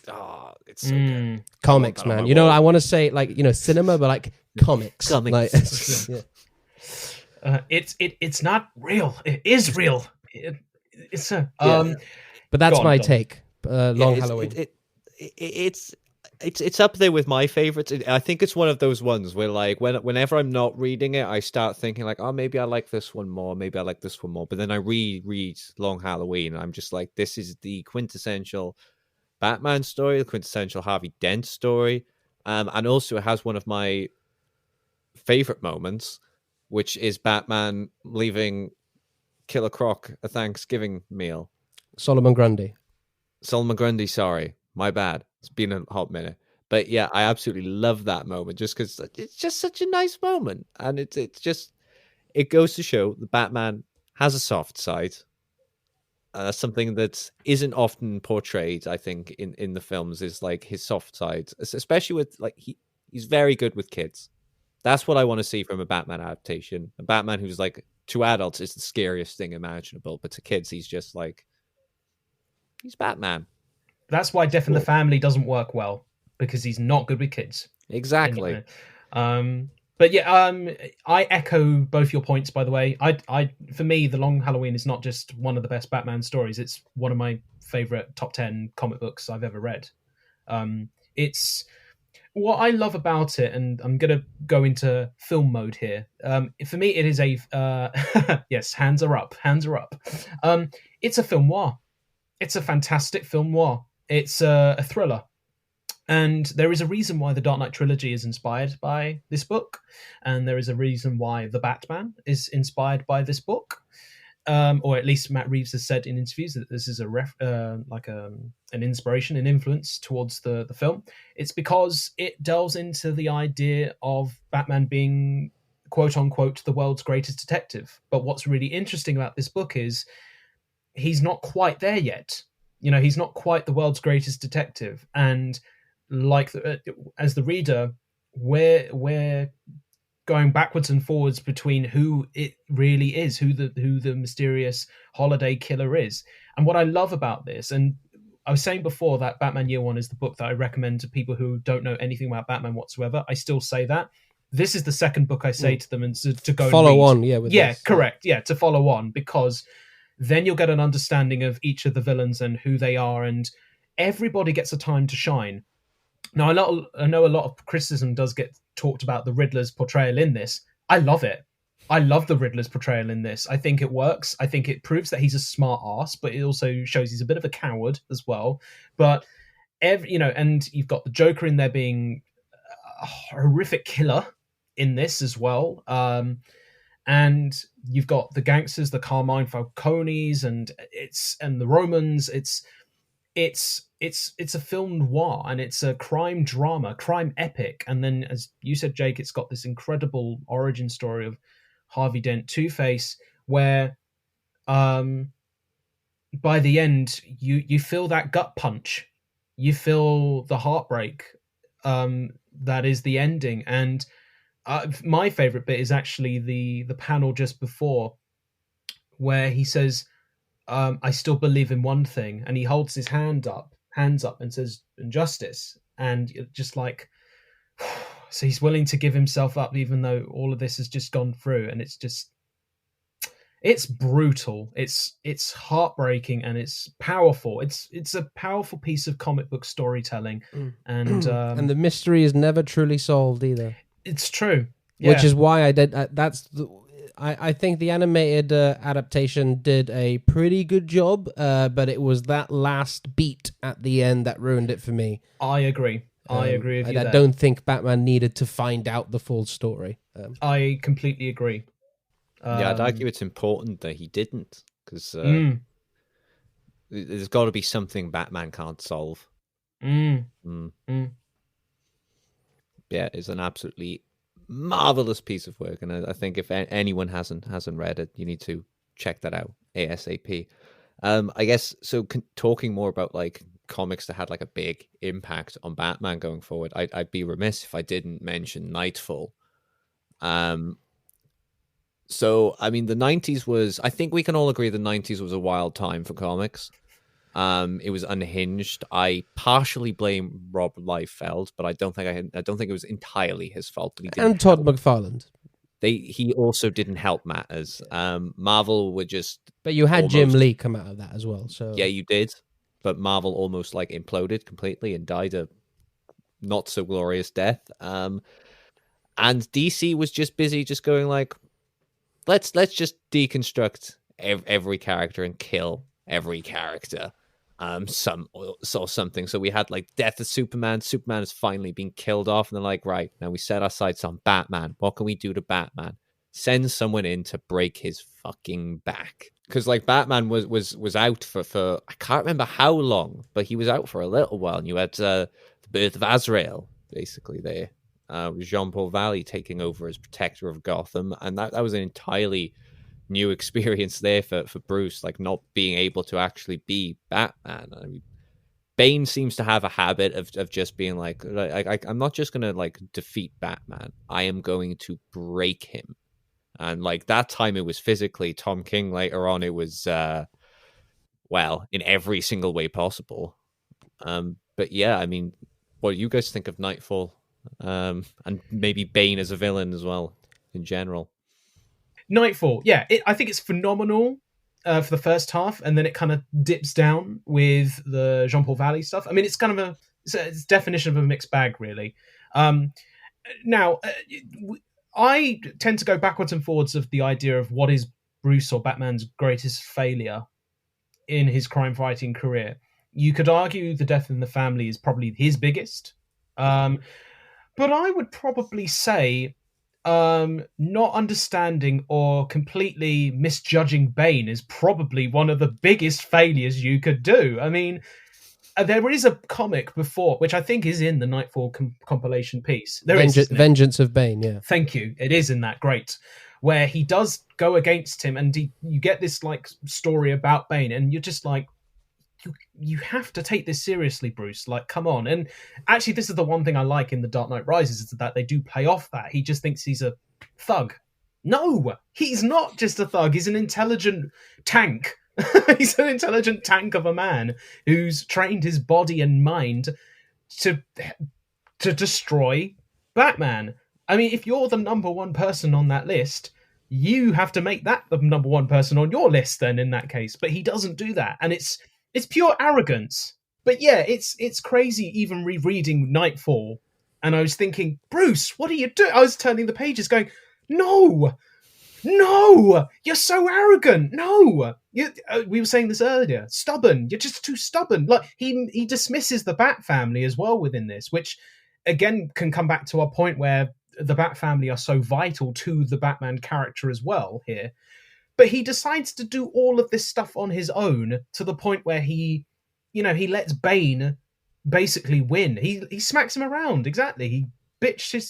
Oh, it's so good. Comics, man. I want to say cinema, but comics. Comics. Yeah. It's not real. It is real. It's a But that's my take. Long Halloween. It's it's up there with my favorites. I think it's one of those ones where like whenever I'm not reading it, I start thinking like, oh, maybe I like this one more, maybe I like this one more. But then I reread Long Halloween, and I'm just like, this is the quintessential Batman story, the quintessential Harvey Dent story, and also it has one of my favorite moments, which is Batman leaving Killer Croc a Thanksgiving meal. Solomon Grundy. Solomon Grundy, sorry, my bad. It's been a hot minute. But yeah, I absolutely love that moment just because it's just such a nice moment. And it's just, it goes to show the Batman has a soft side. Something that isn't often portrayed, I think, in the films is like his soft side, especially with like he's very good with kids. That's what I want to see from a Batman adaptation. A Batman who's like, to adults is the scariest thing imaginable, but to kids he's just like, he's Batman. That's why Death in the Family doesn't work well, because he's not good with kids. Exactly. But yeah, I echo both your points. By the way, for me, The Long Halloween is not just one of the best Batman stories; it's one of my favorite top 10 comic books I've ever read. It's what I love about it, and I'm gonna go into film mode here. For me, it is a yes, hands are up. It's a film noir. It's a fantastic film noir. It's a thriller. And there is a reason why the Dark Knight trilogy is inspired by this book. And there is a reason why The Batman is inspired by this book. Or at least Matt Reeves has said in interviews that this is an inspiration and influence towards the film. It's because it delves into the idea of Batman being, quote unquote, the world's greatest detective. But what's really interesting about this book is he's not quite there yet. You know, he's not quite the world's greatest detective. And like as the reader, we're going backwards and forwards between who it really is, who the mysterious holiday killer is. And what I love about this, and I was saying before that Batman Year One is the book that I recommend to people who don't know anything about Batman whatsoever. I still say that. This is the second book I say to them, and to go follow and read. on, correct, to follow on, because then you'll get an understanding of each of the villains and who they are, and everybody gets a time to shine. Now, I know a lot of criticism does get talked about the Riddler's portrayal in this. I love it. I love the Riddler's portrayal in this. I think it works. I think it proves that he's a smart ass, but it also shows he's a bit of a coward as well. But and you've got the Joker in there being a horrific killer in this as well. And you've got the gangsters, the Carmine Falcones, and the Romans. It's a film noir, and it's a crime drama, crime epic. And then, as you said, Jake, it's got this incredible origin story of Harvey Dent, Two-Face, where by the end you feel that gut punch, you feel the heartbreak that is the ending. And my favorite bit is actually the panel just before, where he says, I still believe in one thing, and he holds his hands up and says, "Injustice." And just like, so he's willing to give himself up even though all of this has just gone through. And it's brutal, it's heartbreaking, and it's powerful. It's a powerful piece of comic book storytelling. And the mystery is never truly solved either. It's true. Which is why I think the animated adaptation did a pretty good job, but it was that last beat at the end that ruined it for me. I agree. I agree with you. I don't think Batman needed to find out the full story. I completely agree. I'd argue it's important that he didn't, because there's got to be something Batman can't solve. Yeah, it's an absolutely marvelous piece of work, and I think if anyone hasn't read it, you need to check that out ASAP. I guess so. Talking more about like comics that had like a big impact on Batman going forward, I'd be remiss if I didn't mention Nightfall. So I mean, the 90s was, I think we can all agree the 90s was a wild time for comics. It was unhinged. I partially blame Rob Liefeld, but I don't think it was entirely his fault. That he didn't and Todd McFarlane. He also didn't help matters. Marvel were just. But you had Jim Lee come out of that as well. So yeah, you did. But Marvel almost like imploded completely and died a not so glorious death. And DC was just busy just going like, let's just deconstruct every character and kill every character. Something. So we had like Death of Superman. Superman has finally been killed off, and they're like, right, now we set our sights on Batman. What can we do to Batman? Send someone in to break his fucking back. Because like Batman was out for I can't remember how long, but he was out for a little while. And you had the birth of Azrael basically there. With Jean-Paul Valley taking over as protector of Gotham, and that was an entirely new experience there for Bruce, like not being able to actually be Batman. I mean, Bane seems to have a habit of just being like I'm not just gonna like defeat Batman, I am going to break him. And like that time it was physically. Tom King later on it was well, in every single way possible. But yeah, I mean, what do you guys think of Nightfall? And maybe Bane as a villain as well in general. Nightfall, yeah, I think it's phenomenal for the first half, and then it kind of dips down with the Jean-Paul Valley stuff. I mean, it's kind of it's definition of a mixed bag, really. Now, I tend to go backwards and forwards of the idea of what is Bruce or Batman's greatest failure in his crime-fighting career. You could argue the death in the family is probably his biggest, but I would probably say not understanding or completely misjudging Bane is probably one of the biggest failures you could do. I mean, there is a comic before, which I think is in the Nightfall compilation piece. Vengeance of Bane, yeah. Thank you. It is in that, great. Where he does go against him, and you get this like story about Bane, and you're just like, you have to take this seriously, Bruce. Like, come on. And actually, this is the one thing I like in The Dark Knight Rises, is that they do play off that. He just thinks he's a thug. No, he's not just a thug. He's an intelligent tank. He's an intelligent tank of a man who's trained his body and mind to destroy Batman. I mean, if you're the number one person on that list, you have to make that the number one person on your list then in that case. But he doesn't do that. And it's pure arrogance. But yeah, it's crazy even rereading Nightfall. And I was thinking, Bruce, what are you doing? I was turning the pages going, no, you're so arrogant. No, we were saying this earlier. Stubborn. You're just too stubborn. Like he dismisses the Bat family as well within this, which again can come back to our point where the Bat family are so vital to the Batman character as well here. But he decides to do all of this stuff on his own to the point where he lets Bane basically win. He smacks him around. Exactly. He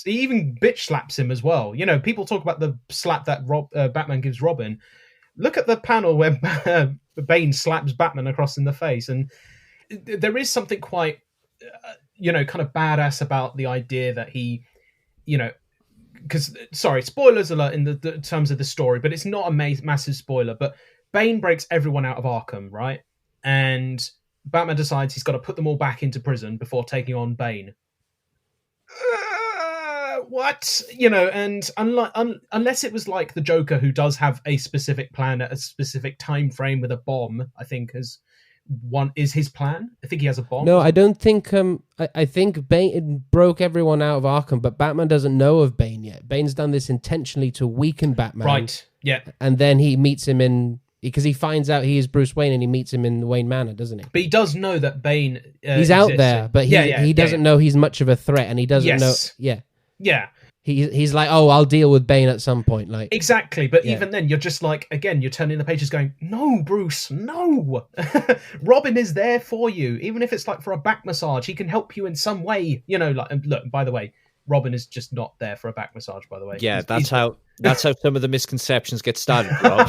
even bitch slaps him as well. You know, people talk about the slap that Batman gives Robin. Look at the panel where Bane slaps Batman across in the face. And there is something quite, kind of badass about the idea that he, because, sorry, spoilers alert in the terms of the story, but it's not a massive spoiler, but Bane breaks everyone out of Arkham, right? And Batman decides he's got to put them all back into prison before taking on Bane. What? And unless it was like the Joker, who does have a specific plan at a specific time frame with a bomb, I think is his plan. I think he has a bomb. No, I don't think. I think Bane broke everyone out of Arkham, but Batman doesn't know of Bane yet. Bane's done this intentionally to weaken Batman, right? Yeah, and then he meets him because he finds out he is Bruce Wayne, and he meets him in Wayne Manor, doesn't he? But he does know that Bane. He's out there, but he doesn't know he's much of a threat, and he doesn't know. Yeah. He's like, oh, I'll deal with Bane at some point. Like exactly, but even then, you're just like, again, you're turning the pages, going, no, Bruce, no. Robin is there for you, even if it's like for a back massage. He can help you in some way. Look. By the way, Robin is just not there for a back massage. By the way, yeah, that's how some of the misconceptions get started, Rob.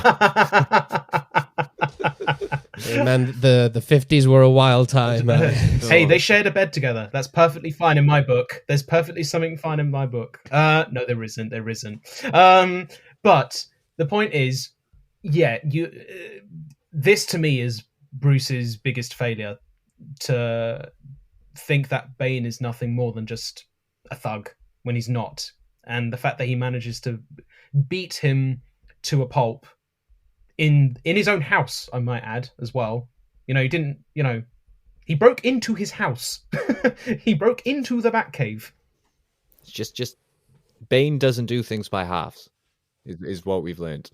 Yeah, man, the 50s were a wild time. Hey, they shared a bed together. That's perfectly fine in my book. There's perfectly something fine in my book. No, there isn't. There isn't. But the point is, yeah, this to me is Bruce's biggest failure, to think that Bane is nothing more than just a thug when he's not, and the fact that he manages to beat him to a pulp in his own house, I might add, as well. He didn't, He broke into his house. He broke into the Batcave. Just Bane doesn't do things by halves. Is what we've learned.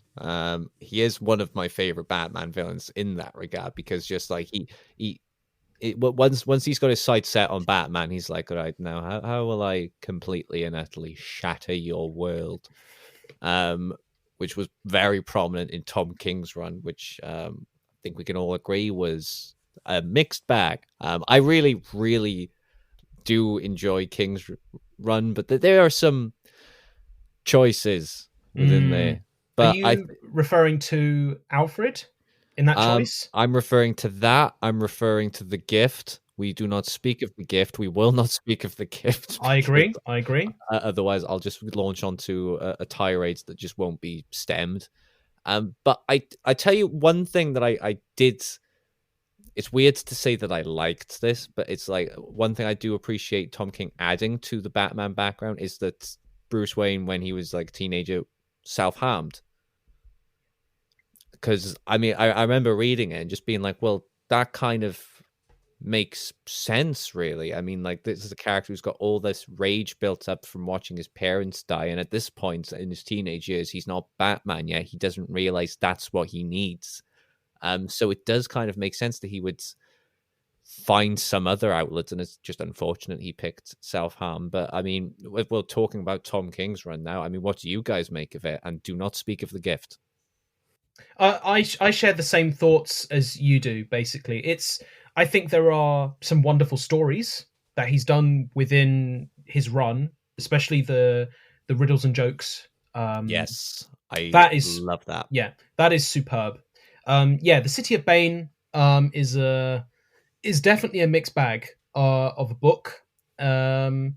He is one of my favorite Batman villains in that regard, because just like once he's got his sights set on Batman, he's like, all right, now how will I completely and utterly shatter your world? Which was very prominent in Tom King's run, which I think we can all agree was a mixed bag. I really, really do enjoy King's run, but there are some choices within there. Are But you referring to Alfred in that choice? I'm referring to that. I'm referring to the gift. We do not speak of the gift. We will not speak of the gift. I agree. I agree. Otherwise, I'll just launch onto a tirade that just won't be stemmed. But I tell you one thing that I did. It's weird to say that I liked this, but it's like one thing I do appreciate Tom King adding to the Batman background is that Bruce Wayne, when he was like a teenager, self-harmed. Because I mean, I remember reading it and just being like, well, that kind of makes sense, really. I mean, like, this is a character who's got all this rage built up from watching his parents die, and at this point in his teenage years, he's not Batman yet. He doesn't realize that's what he needs. So it does kind of make sense that he would find some other outlets, and it's just unfortunate he picked self-harm. But I mean, if we're talking about Tom King's run now, I mean, what do you guys make of it? And do not speak of the gift. I share the same thoughts as you do. Basically, I think there are some wonderful stories that he's done within his run, especially the riddles and jokes. Yes, I love that. Yeah, that is superb. The City of Bane is definitely a mixed bag of a book, and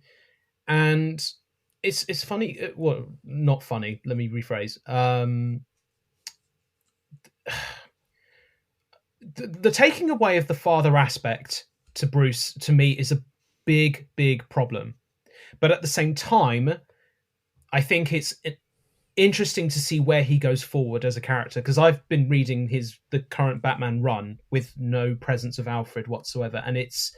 it's funny. Well, not funny. Let me rephrase. The taking away of the father aspect to Bruce, to me, is a big problem. But at the same time, I think it's interesting to see where he goes forward as a character, because I've been reading the current Batman run with no presence of Alfred whatsoever, and it's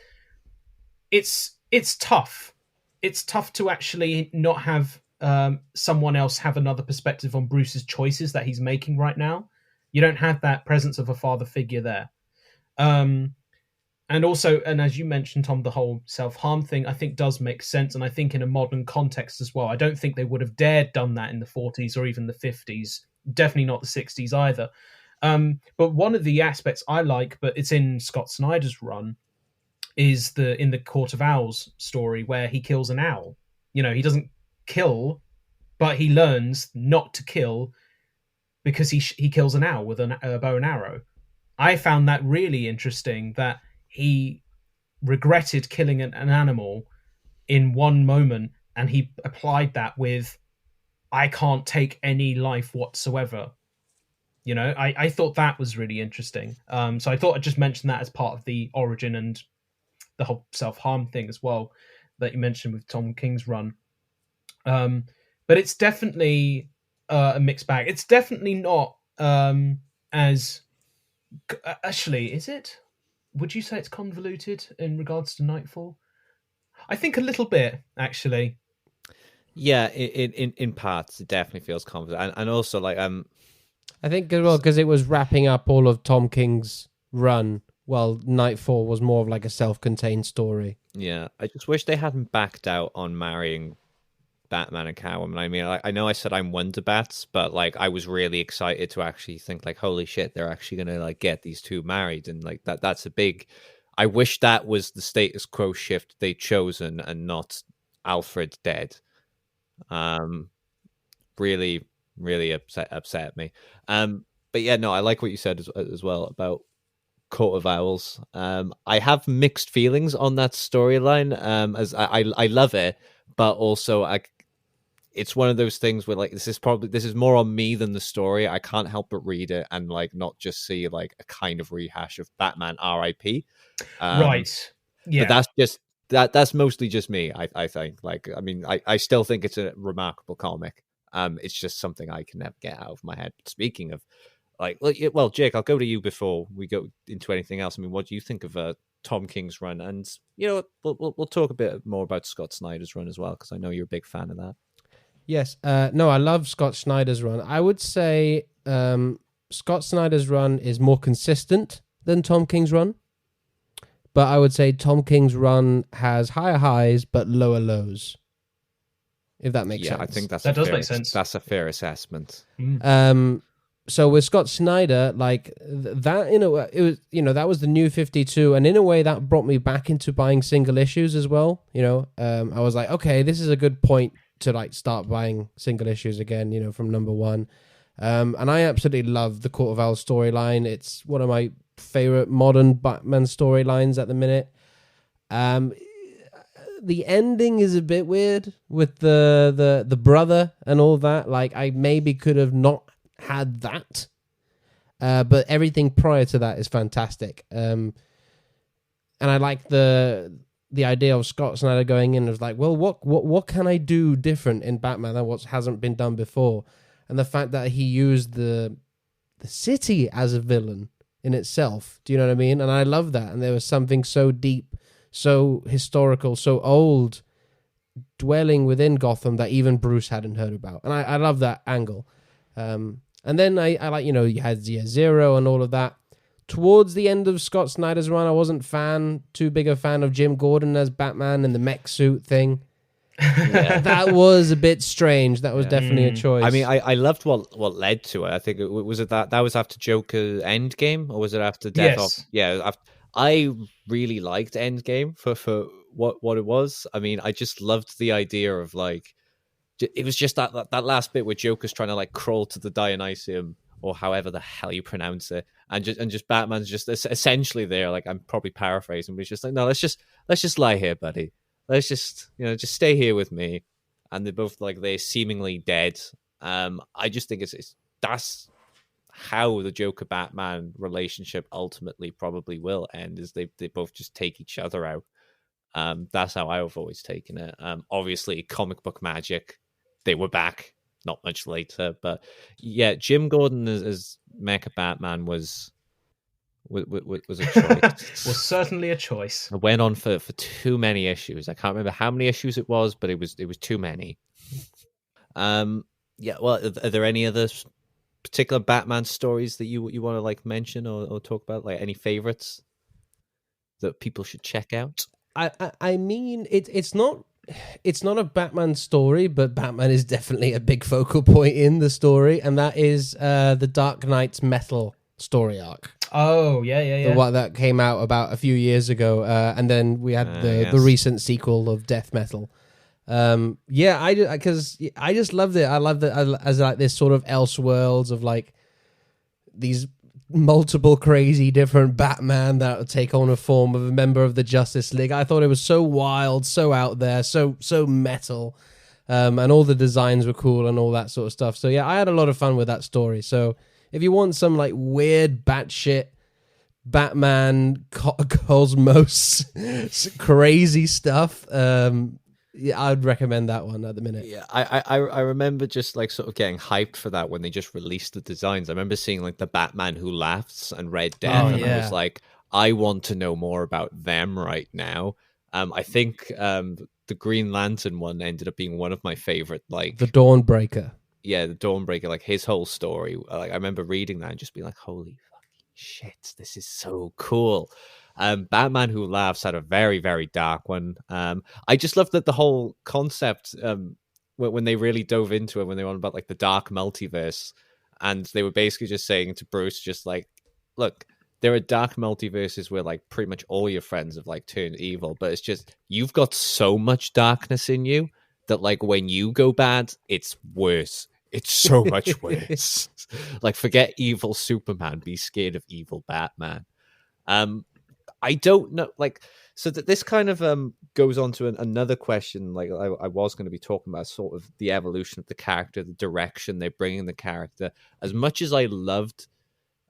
tough. It's tough to actually not have someone else have another perspective on Bruce's choices that he's making right now. You don't have that presence of a father figure there. And also, and as you mentioned, Tom, the whole self-harm thing, I think does make sense. And I think in a modern context as well, I don't think they would have dared done that in the 40s or even the 50s. Definitely not the 60s either. But one of the aspects I like, but it's in Scott Snyder's run, is in the Court of Owls story where he kills an owl. You know, he doesn't kill, but he learns not to kill because he kills an owl with a bow and arrow. I found that really interesting, that he regretted killing an animal in one moment, and he applied that with, I can't take any life whatsoever. You know, I thought that was really interesting. So I thought I'd just mention that as part of the origin and the whole self-harm thing as well that you mentioned with Tom King's run. But it's definitely a mixed bag. It's definitely not as... Actually, is it? Would you say it's convoluted in regards to Nightfall? I think a little bit, actually. Yeah, in parts, it definitely feels convoluted, and also like I think as well because it was wrapping up all of Tom King's run. Well, Nightfall was more of like a self-contained story. Yeah, I just wish they hadn't backed out on marrying Batman and Catwoman. I mean, I know I said I'm Wonderbats, but like I was really excited to actually think like, holy shit, they're actually gonna like get these two married, and like that's a big. I wish that was the status quo shift they'd chosen and not Alfred dead. Really, really upset me. But yeah, no, I like what you said as well about Court of Owls. I have mixed feelings on that storyline. As I love it, but also it's one of those things where like this is more on me than the story. I can't help but read it and like not just see like a kind of rehash of Batman R.I.P. Right. Yeah. But that's just that's mostly just me. I think like I mean I still think it's a remarkable comic. It's just something I can never get out of my head. Speaking of like, well, Jake, I'll go to you before we go into anything else. I mean, what do you think of Tom King's run, and you know we'll talk a bit more about Scott Snyder's run as well, because I know you're a big fan of that. Yes. No, I love Scott Snyder's run. I would say Scott Snyder's run is more consistent than Tom King's run. But I would say Tom King's run has higher highs but lower lows. If that makes sense. Yeah, I think that does make sense. That's a fair assessment. So with Scott Snyder, like that, it was, that was the New 52, and in a way that brought me back into buying single issues as well. I was like, okay, this is a good point to like start buying single issues again. From number one, and I absolutely love the Court of Owls storyline. It's one of my favorite modern Batman storylines at the minute. The ending is a bit weird with the brother and all that. Like, I maybe could have not had that, but everything prior to that is fantastic. And I like the idea of Scott Snyder going in as like, well, what can I do different in Batman than what hasn't been done before? And the fact that he used the city as a villain in itself. Do you know what I mean? And I love that. And there was something so deep, so historical, so old, dwelling within Gotham that even Bruce hadn't heard about. And I love that angle. And then I like, you had Year Zero and all of that. Towards the end of Scott Snyder's run, I wasn't too big a fan of Jim Gordon as Batman and the mech suit thing. Yeah. That was a bit strange. That was definitely a choice. I mean, I loved what led to it. I think was it that was after Joker Endgame, or was it after Death of? Yeah, I really liked Endgame for what it was. I mean, I just loved the idea of like, it was just that last bit where Joker's trying to like crawl to the Dionysium, or however the hell you pronounce it, and just Batman's just essentially there. Like, I'm probably paraphrasing, but he's just like, no, let's just lie here, buddy. Let's just just stay here with me. And they're both like, they're seemingly dead. I just think that's how the Joker Batman relationship ultimately probably will end, is they both just take each other out. That's how I've always taken it. Obviously, comic book magic, they were back not much later, but yeah, Jim Gordon as Mecha Batman was a choice. Was certainly a choice. It went on for too many issues. I can't remember how many issues it was, but it was too many. Yeah. Well, are there any other particular Batman stories that you want to like mention or talk about? Like, any favorites that people should check out? I mean, it's not a Batman story, but Batman is definitely a big focal point in the story, and that is the Dark Knight's Metal story arc. Oh, yeah. The one that came out about a few years ago, and then we had the recent sequel of Death Metal. Because I just loved it. I loved it as like this sort of Elseworlds of like these multiple crazy different Batman that would take on a form of a member of the Justice League. I thought it was so wild, so out there, so metal, and all the designs were cool and all that sort of stuff. So yeah, I had a lot of fun with that story. So if you want some like weird batshit Batman cosmos crazy stuff, yeah, I'd recommend that one at the minute. Yeah, I remember just like sort of getting hyped for that when they just released the designs. I remember seeing like the Batman Who Laughs and Red Death, and I was like, I want to know more about them right now. I think the Green Lantern one ended up being one of my favorite. Like the Dawnbreaker. Yeah, the Dawnbreaker. Like his whole story. Like I remember reading that and just being like, holy fucking shit, this is so cool. Batman Who Laughs had a very, very dark one. I just love that the whole concept, when they really dove into it, when they were on about like the dark multiverse, and they were basically just saying to Bruce, just like, look, there are dark multiverses where like pretty much all your friends have like turned evil, but it's just, you've got so much darkness in you that like when you go bad, it's worse. It's so much worse. Like, forget evil Superman, be scared of evil Batman. I don't know, like, so that this kind of goes on to another question. Like, I was going to be talking about sort of the evolution of the character, the direction they're bringing the character. As much as I loved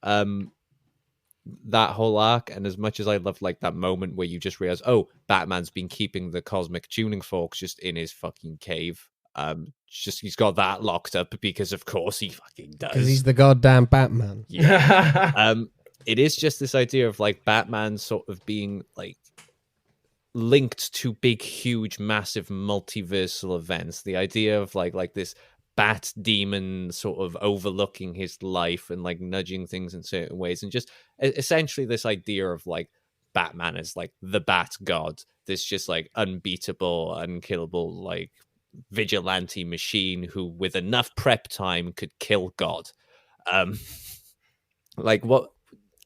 that whole arc, and as much as I loved like that moment where you just realize, oh, Batman's been keeping the cosmic tuning forks just in his fucking cave. Just he's got that locked up because of course he fucking does. Because he's the goddamn Batman. Yeah. it is just this idea of like Batman sort of being like linked to big, huge, massive multiversal events. The idea of like this bat demon sort of overlooking his life and like nudging things in certain ways, and just essentially this idea of like Batman as like the bat god, this just like unbeatable, unkillable, like vigilante machine who with enough prep time could kill God. Um like what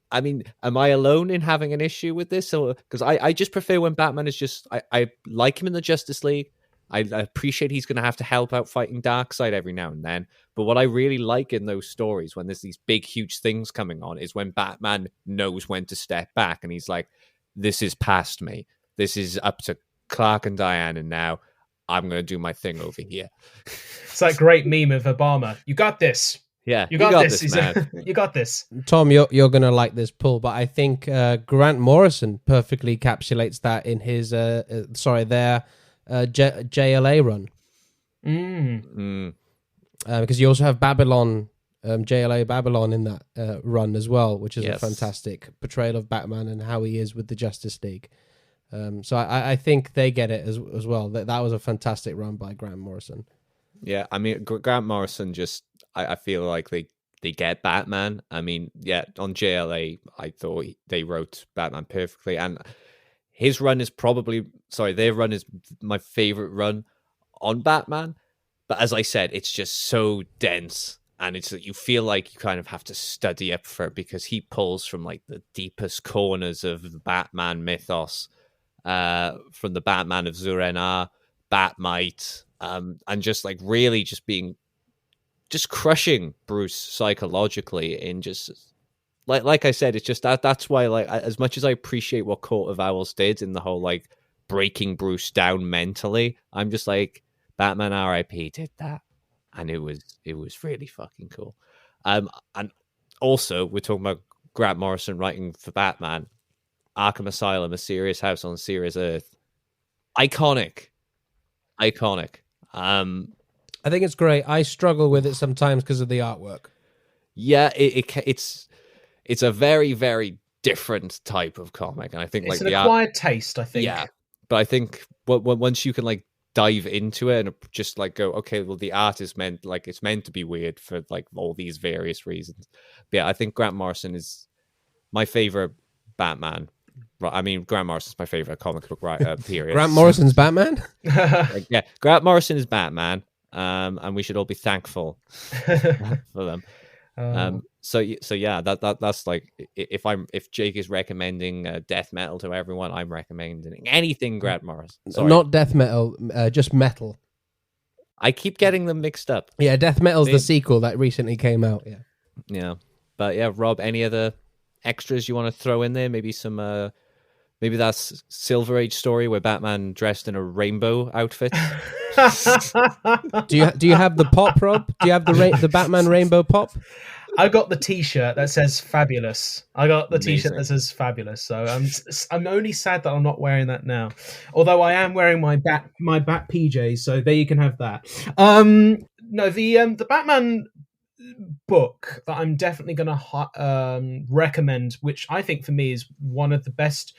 I mean, am I alone in having an issue with this? Or because I just prefer when Batman is just I like him in the Justice League. I appreciate he's going to have to help out fighting Darkseid every now and then. But what I really like in those stories, when there's these big, huge things coming on, is when Batman knows when to step back and he's like, "This is past me. This is up to Clark and Diana now. I'm going to do my thing over here." It's that great meme of Obama. You got this. Yeah, You got this. this man. You got this. Tom, you're gonna like this pull, but I think Grant Morrison perfectly encapsulates that in his their JLA run. Because you also have Babylon, JLA Babylon in that run as well, which is a fantastic portrayal of Batman and how he is with the Justice League. So I think they get it as well. That was a fantastic run by Grant Morrison. Yeah, I mean, Grant Morrison just, I feel like they get Batman. I mean, yeah, on JLA, I thought they wrote Batman perfectly. And his run is their run is my favorite run on Batman. But as I said, it's just so dense. And it's you feel like you kind of have to study up for it because he pulls from like the deepest corners of the Batman mythos, from the Batman of Zur-En-Arrh, Batmite, and just like really just crushing Bruce psychologically in just like I said, it's just that's why, like, as much as I appreciate what Court of Owls did in the whole like breaking Bruce down mentally, I'm just like, Batman R.I.P. did that, and it was really fucking cool. And also we're talking about Grant Morrison writing for Batman, Arkham Asylum, A Serious House on a Serious Earth, iconic. I think it's great. I struggle with it sometimes because of the artwork. Yeah, it's a very, very different type of comic, and I think it's like an acquired taste. I think. Yeah, but I think once you can like dive into it and just like go, okay, well, the art is meant to be weird for like all these various reasons. But yeah, I think Grant Morrison is my favorite Batman. I mean, Grant Morrison's my favorite comic book writer. Period. Grant Morrison's Batman. Yeah, Grant Morrison is Batman. And we should all be thankful for them. So yeah, that's like, if Jake is recommending death metal to everyone, I'm recommending anything Grant Morrison. Sorry. Not death metal, just metal. I keep getting them mixed up. Yeah, death metal's the sequel that recently came out. Yeah, but yeah, Rob, any other extras you want to throw in there? Maybe some. Maybe that's Silver Age story where Batman dressed in a rainbow outfit. Do you have the pop, Rob? Do you have the Batman rainbow pop? I got the T-shirt that says "fabulous." I got the Amazing. T-shirt that says "fabulous." So I'm only sad that I'm not wearing that now. Although I am wearing my bat PJs, so there you can have that. No, the Batman book that I'm definitely going to recommend, which I think for me is one of the best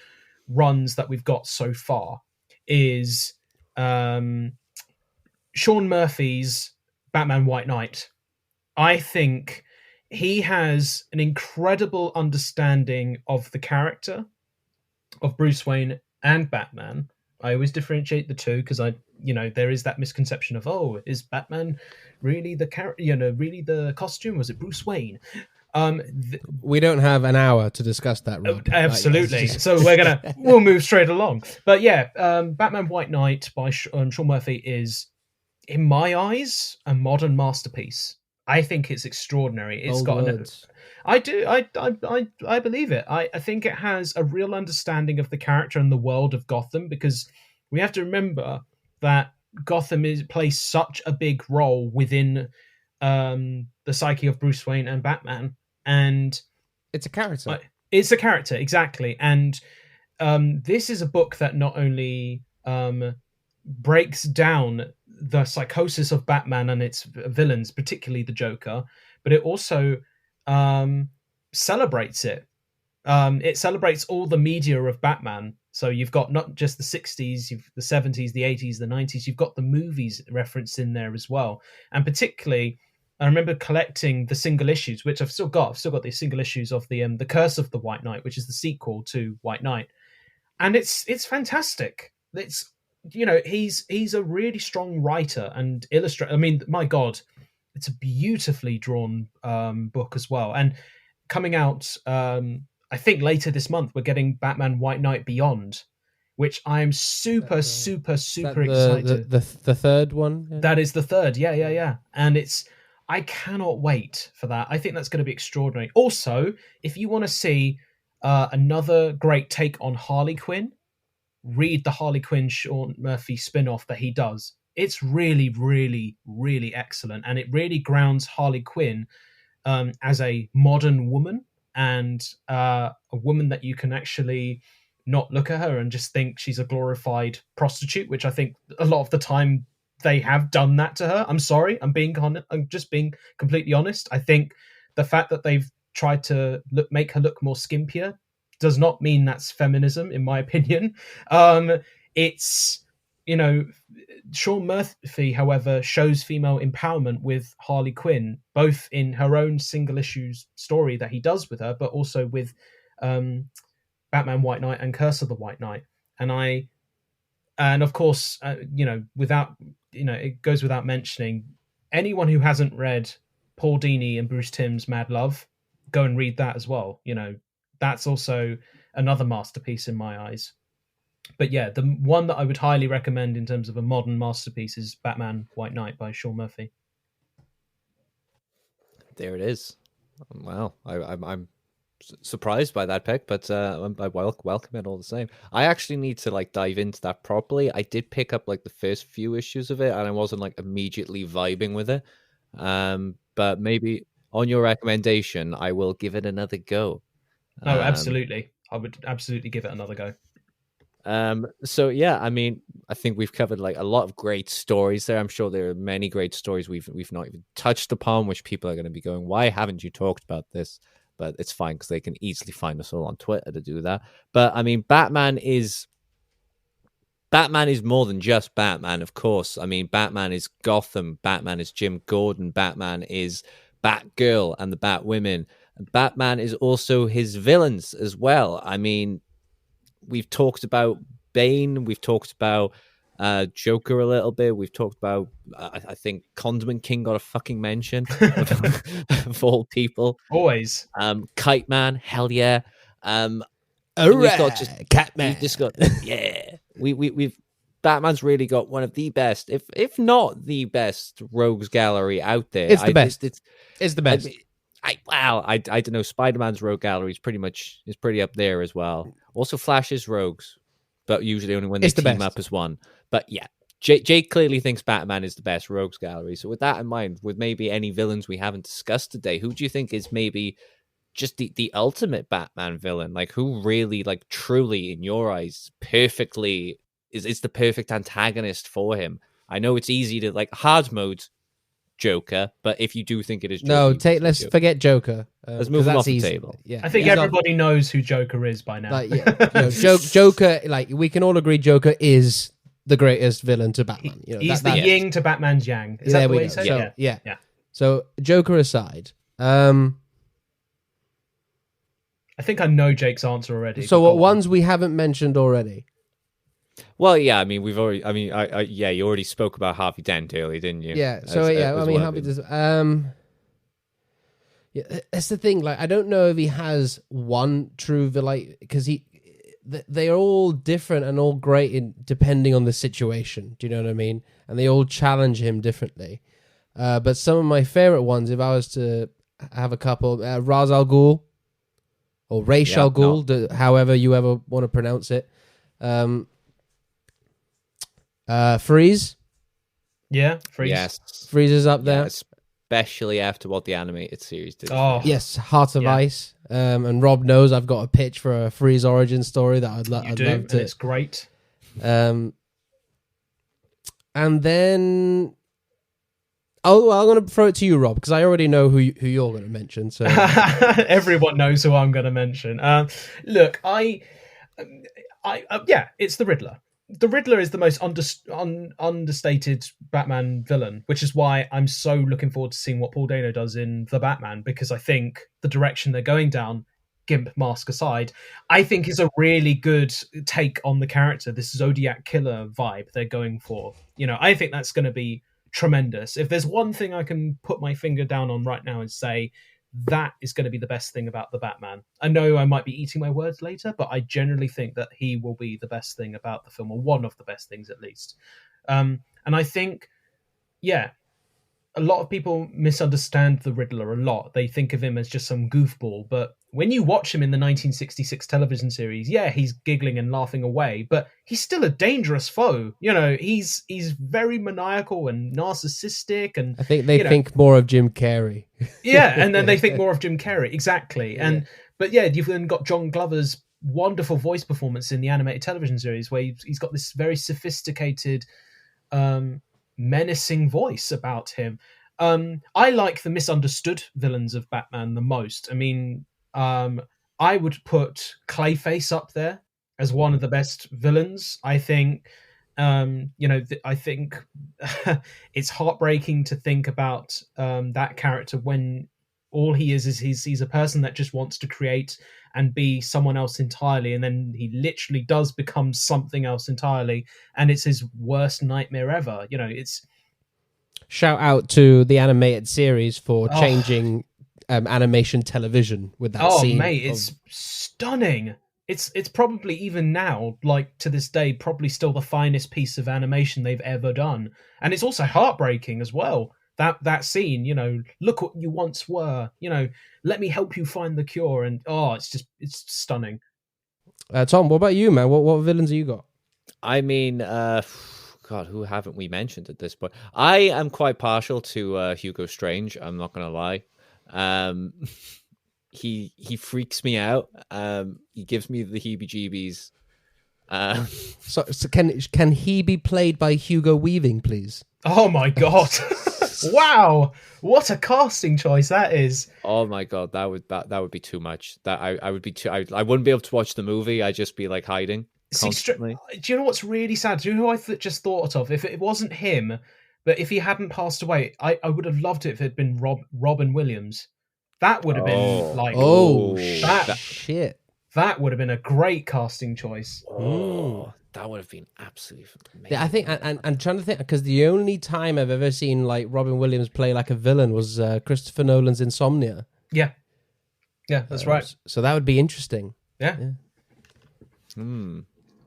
runs that we've got so far, is Sean Murphy's Batman White Knight. I think he has an incredible understanding of the character of Bruce Wayne and Batman. I always differentiate the two because there is that misconception of, oh, is Batman really the character? Really the costume? Was it Bruce Wayne? We don't have an hour to discuss that, Rob. Absolutely. So we'll move straight along. But yeah, Batman White Knight by Sean Murphy is, in my eyes, a modern masterpiece. I think it's extraordinary. It's got I do. I believe it. I think it has a real understanding of the character and the world of Gotham, because we have to remember that Gotham plays such a big role within the psyche of Bruce Wayne and Batman, and it's a character. It's a character, exactly. And this is a book that not only breaks down the psychosis of Batman and its villains, particularly the Joker, but it also celebrates it. It celebrates all the media of Batman. So you've got not just the 60s, you've the 70s, the 80s, the 90s, you've got the movies referenced in there as well. And particularly, I remember collecting the single issues, which I've still got. I've still got the single issues of the Curse of the White Knight, which is the sequel to White Knight, and it's fantastic. It's he's a really strong writer and illustrator. I mean, my God, it's a beautifully drawn book as well. And coming out, I think later this month, we're getting Batman White Knight Beyond, which I'm super excited. The third one. Yeah. That is the third. Yeah. And I cannot wait for that. I think that's going to be extraordinary. Also, if you want to see another great take on Harley Quinn, read the Harley Quinn Sean Murphy spin-off that he does. It's really, really, really excellent. And it really grounds Harley Quinn as a modern woman, and a woman that you can actually not look at her and just think she's a glorified prostitute, which I think a lot of the time they have done that to her. I'm sorry, I'm just being completely honest. I think the fact that they've tried to make her look more skimpier does not mean that's feminism, in my opinion. It's Sean Murphy, however, shows female empowerment with Harley Quinn, both in her own single issues story that he does with her, but also with Batman White Knight and Curse of the White Knight. And of course, it goes without mentioning, anyone who hasn't read Paul Dini and Bruce Timm's Mad Love, go and read that as well. That's also another masterpiece in my eyes. But yeah, the one that I would highly recommend in terms of a modern masterpiece is Batman White Knight by Sean Murphy. There it is. Wow, I'm surprised by that pick, but I welcome it all the same. I actually need to dive into that properly. I did pick up the first few issues of it, and I wasn't immediately vibing with it. But maybe on your recommendation, I will give it another go. No, absolutely. I would absolutely give it another go. So yeah, I mean, I think we've covered a lot of great stories there. I'm sure there are many great stories we've not even touched upon, which people are going to be going, why haven't you talked about this? But it's fine, because they can easily find us all on Twitter to do that. But I mean, Batman is more than just Batman, of course. I mean, Batman is Gotham, Batman is Jim Gordon, Batman is Batgirl and the Batwomen. Batman is also his villains as well. I mean, we've talked about Bane, we've talked about Joker a little bit, we've talked about I think Condiment King got a fucking mention of all people. Always. Kite Man, hell yeah. All right, Catman. We've just got we've Batman's really got one of the best, if not the best, rogues gallery out there. It's the best. It's the best. I don't know. Spider-Man's rogue gallery is pretty up there as well. Also, Flash's rogues, but usually only when they team up as one. But yeah, Jake clearly thinks Batman is the best rogues gallery. So with that in mind, with maybe any villains we haven't discussed today, who do you think is maybe just the ultimate Batman villain? Who really, truly, in your eyes, perfectly is the perfect antagonist for him? I know it's easy to hard mode Joker, but if you do think it is Joker, let's forget Joker. Let's move him off the table. Yeah, I think everybody knows who Joker is by now. Joker, we can all agree Joker is the greatest villain to Batman. He's the yin to Batman's yang. Is that the way you say it? Yeah. So Joker aside, I think I know Jake's answer already. So what ones we haven't mentioned already? Well, yeah, I mean, we've already. I mean, you already spoke about Harvey Dent earlier, didn't you? Yeah. So Harvey does. Yeah, that's the thing. I don't know if he has one true villain, because they are all different and all great depending on the situation. Do you know what I mean? And they all challenge him differently. But some of my favorite ones, if I was to have a couple, Ra's al Ghul or Ra's al Ghul, however you ever want to pronounce it. Freeze. Yeah, Freeze. Yes. Freeze is up there. Especially after what the animated series did. Oh. Yes, Heart of Ice. And Rob knows I've got a pitch for a Freeze origin story that I'd love to. And it's great. And then... Oh, well, I'm going to throw it to you, Rob, because I already know who you're going to mention. So Everyone knows who I'm going to mention. Look, yeah, it's the Riddler. The Riddler is the most understated Batman villain, which is why I'm so looking forward to seeing what Paul Dano does in The Batman, because I think the direction they're going down, Gimp mask aside, I think is a really good take on the character, this Zodiac killer vibe they're going for. I think that's going to be tremendous. If there's one thing I can put my finger down on right now and say that is going to be the best thing about the Batman. I know I might be eating my words later, but I generally think that he will be the best thing about the film, or one of the best things at least. And I think, yeah, a lot of people misunderstand the Riddler a lot. They think of him as just some goofball, but when you watch him in the 1966 television series, yeah, he's giggling and laughing away, but he's still a dangerous foe. He's very maniacal and narcissistic, and I think they think more of Jim Carrey. Yeah, and then they think more of Jim Carrey, exactly. But yeah, you've then got John Glover's wonderful voice performance in the animated television series, where he's got this very sophisticated, menacing voice about him. I like the misunderstood villains of Batman the most. I mean, I would put Clayface up there as one of the best villains. I think, I think it's heartbreaking to think about that character when all he is he's a person that just wants to create and be someone else entirely, and then he literally does become something else entirely, and it's his worst nightmare ever. It's shout out to the animated series for changing animation television with that scene. Oh, mate, it's stunning. It's probably even now, like to this day, probably still the finest piece of animation they've ever done, and it's also heartbreaking as well. That scene, look what you once were. Let me help you find the cure, and it's stunning. Tom, what about you, man? What villains have you got? I mean, God, who haven't we mentioned at this point? I am quite partial to Hugo Strange. I'm not gonna lie. He freaks me out. He gives me the heebie-jeebies. So can he be played by Hugo Weaving, please? Oh my God! Wow, what a casting choice that is! Oh my God, that would be too much. That I would be too. I wouldn't be able to watch the movie. I'd just be like hiding. Do you know what's really sad? Do you know who I just thought of? If it wasn't him, but if he hadn't passed away, I would have loved it if it had been Robin Williams. That would have been like shit. That would have been a great casting choice. That would have been absolutely amazing. Yeah, I think, and I'm trying to think, because the only time I've ever seen like Robin Williams play like a villain was Christopher Nolan's Insomnia. Yeah, that's right. So that would be interesting. Yeah.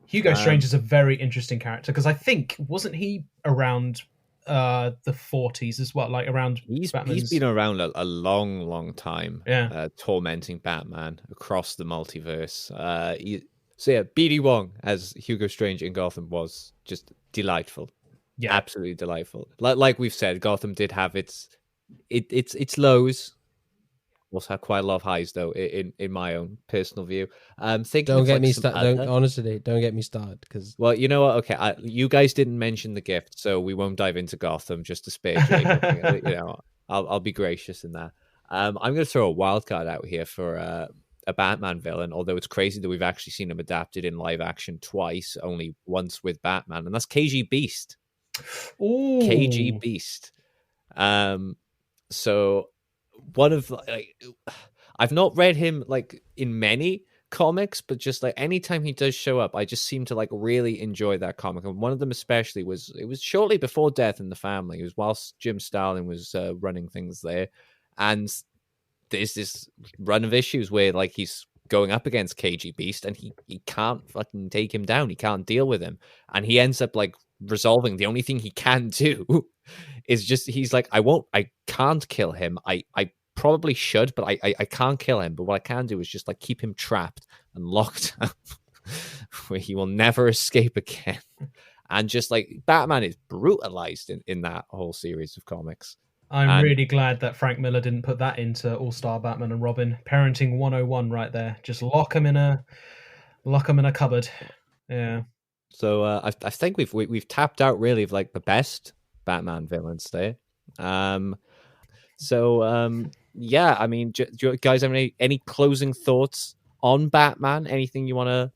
Hugo Strange is a very interesting character, because I think wasn't he around the 40s as well, like around he's been around a long time, tormenting Batman across the multiverse. BD Wong as Hugo Strange in Gotham was just delightful. Yeah, absolutely delightful. Like we've said, Gotham did have its lows. Also had quite a lot of highs, though, in my own personal view. Don't get me started. Honestly, don't get me started. Because you know what? Okay, you guys didn't mention the gift, so we won't dive into Gotham just to spare Jacob. I'll be gracious in that. I'm going to throw a wild card out here for a Batman villain. Although it's crazy that we've actually seen him adapted in live action twice, only once with Batman, and that's KG Beast. Ooh. KG Beast. So. One of I've not read him like in many comics, but just like anytime he does show up, I just seem to like really enjoy that comic. And one of them especially was shortly before Death in the Family. It was whilst Jim Starlin was running things there, and there's this run of issues where like he's going up against KG Beast and he can't fucking take him down. He can't deal with him, and he ends up like resolving. The only thing he can do is just he's like, I can't kill him. I probably should, but I can't kill him. But what I can do is just like keep him trapped and locked up where he will never escape again. And just like Batman is brutalized in that whole series of comics. I'm really glad that Frank Miller didn't put that into All-Star Batman and Robin. Parenting 101 right there. Just lock him in a cupboard. Yeah. So I think we've tapped out really of like the best Batman villains there. Yeah, I mean, do you guys have any closing thoughts on Batman? Anything you want to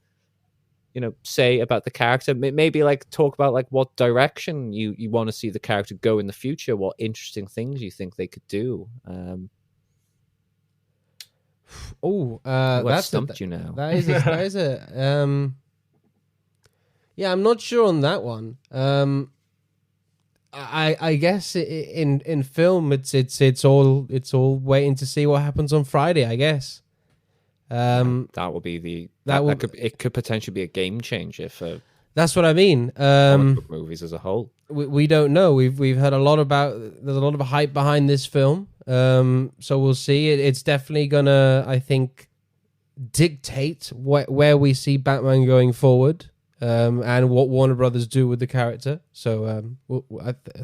say about the character? Maybe like talk about like what direction you want to see the character go in the future, what interesting things you think they could do. I've stumped you now. That is a yeah, I'm not sure on that one. I guess in film it's all waiting to see what happens on Friday, I guess. That will be it could potentially be a game changer for that's what I mean. comic book movies as a whole. We don't know. We've heard a lot about. There's a lot of hype behind this film. So we'll see. It's definitely gonna, I think, dictate where we see Batman going forward. And what Warner Brothers do with the character. So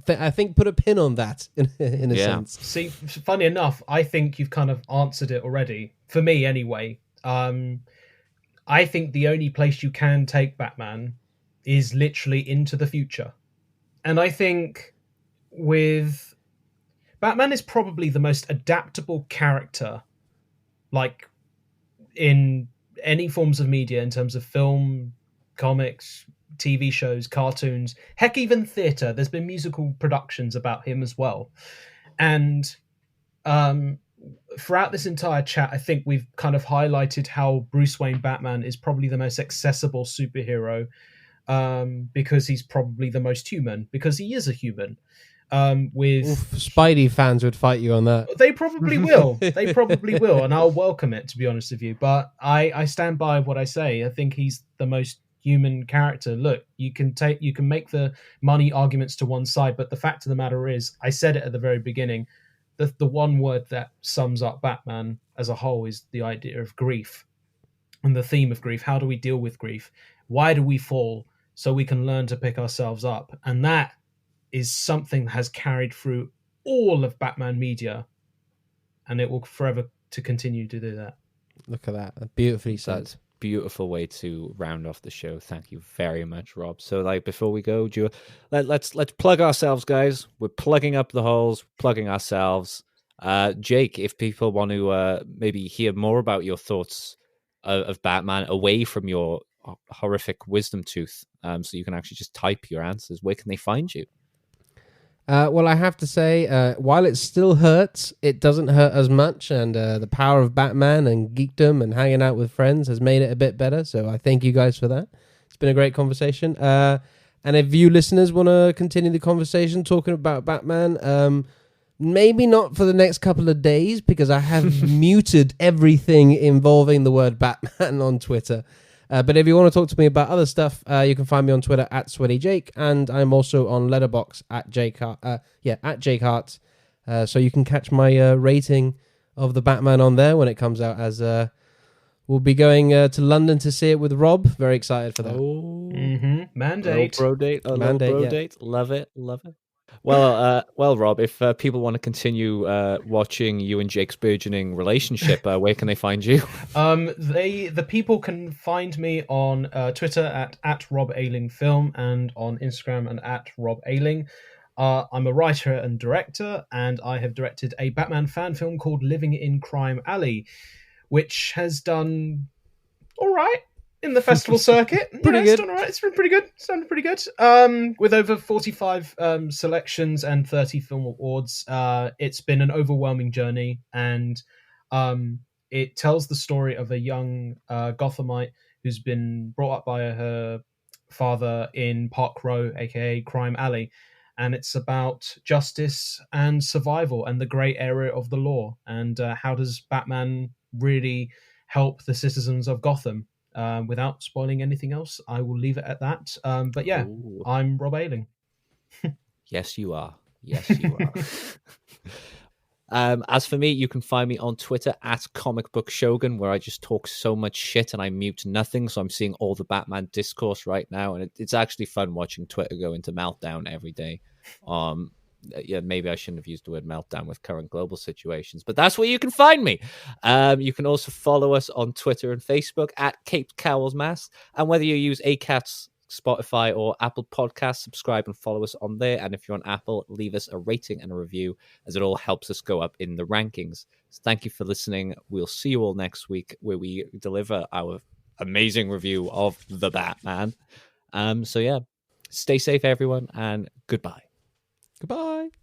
I think put a pin on that in a sense. See, funny enough, I think you've kind of answered it already. For me, anyway. I think the only place you can take Batman is literally into the future. And I think with Batman is probably the most adaptable character, like in any forms of media in terms of film, comics, TV shows, cartoons, heck, even theatre. There's been musical productions about him as well. And throughout this entire chat, I think we've kind of highlighted how Bruce Wayne Batman is probably the most accessible superhero, because he's probably the most human, because he is a human. Spidey fans would fight you on that. They probably will. They probably will, and I'll welcome it, to be honest with you. But I stand by what I say. I think he's the most human character. Look, you can make the money arguments to one side, but the fact of the matter is, I said it at the very beginning, the one word that sums up Batman as a whole is the idea of grief and the theme of grief. How do we deal with grief? Why do we fall? So we can learn to pick ourselves up. And that is something that has carried through all of Batman media, and it will forever to continue to do that. Look at that. Beautifully said. That's a beautiful way to round off the show. Thank you very much, Rob. So like before we go, let's plug ourselves, guys. We're plugging up the holes, plugging ourselves. Jake, if people want to maybe hear more about your thoughts of Batman away from your horrific wisdom tooth, so you can actually just type your answers, where can they find you? Well, I have to say, while it still hurts, it doesn't hurt as much, and the power of Batman and geekdom and hanging out with friends has made it a bit better, so I thank you guys for that. It's been a great conversation. And if you listeners want to continue the conversation talking about Batman, maybe not for the next couple of days, because I have muted everything involving the word Batman on Twitter. But if you want to talk to me about other stuff, you can find me on Twitter at SweatyJake, and I'm also on Letterboxd at Jake Hart. So you can catch my rating of the Batman on there when it comes out. As we'll be going to London to see it with Rob. Very excited for that. Oh, Mandate, bro date, date. Love it. Well, Rob, if people want to continue watching you and Jake's burgeoning relationship, where can they find you? The people can find me on Twitter at Rob Ayling Film, and on Instagram and at Rob Ayling. I'm a writer and director, and I have directed a Batman fan film called Living in Crime Alley, which has done all right in the festival circuit. Pretty good. It's done all right. It's been pretty good. It's done pretty good. With over 45 selections and 30 film awards. It's been an overwhelming journey, and it tells the story of a young Gothamite who's been brought up by her father in Park Row, aka Crime Alley. And it's about justice and survival and the grey area of the law. And how does Batman really help the citizens of Gotham? Without spoiling anything else, I will leave it at that. But yeah, Ooh. I'm Rob Ayling. Yes, you are. Yes, you are. As for me, you can find me on Twitter at Comic Book Shogun, where I just talk so much shit and I mute nothing. So I'm seeing all the Batman discourse right now, and it's actually fun watching Twitter go into meltdown every day. Yeah, maybe I shouldn't have used the word meltdown with current global situations, but that's where you can find me. You can also follow us on Twitter and Facebook at Cowls Masks, and whether you use Acat's Spotify or Apple Podcasts, subscribe and follow us on there. And if you're on Apple, leave us a rating and a review, as it all helps us go up in the rankings. So thank you for listening. We'll see you all next week, where we deliver our amazing review of The Batman. So yeah, stay safe, everyone, and goodbye. Goodbye.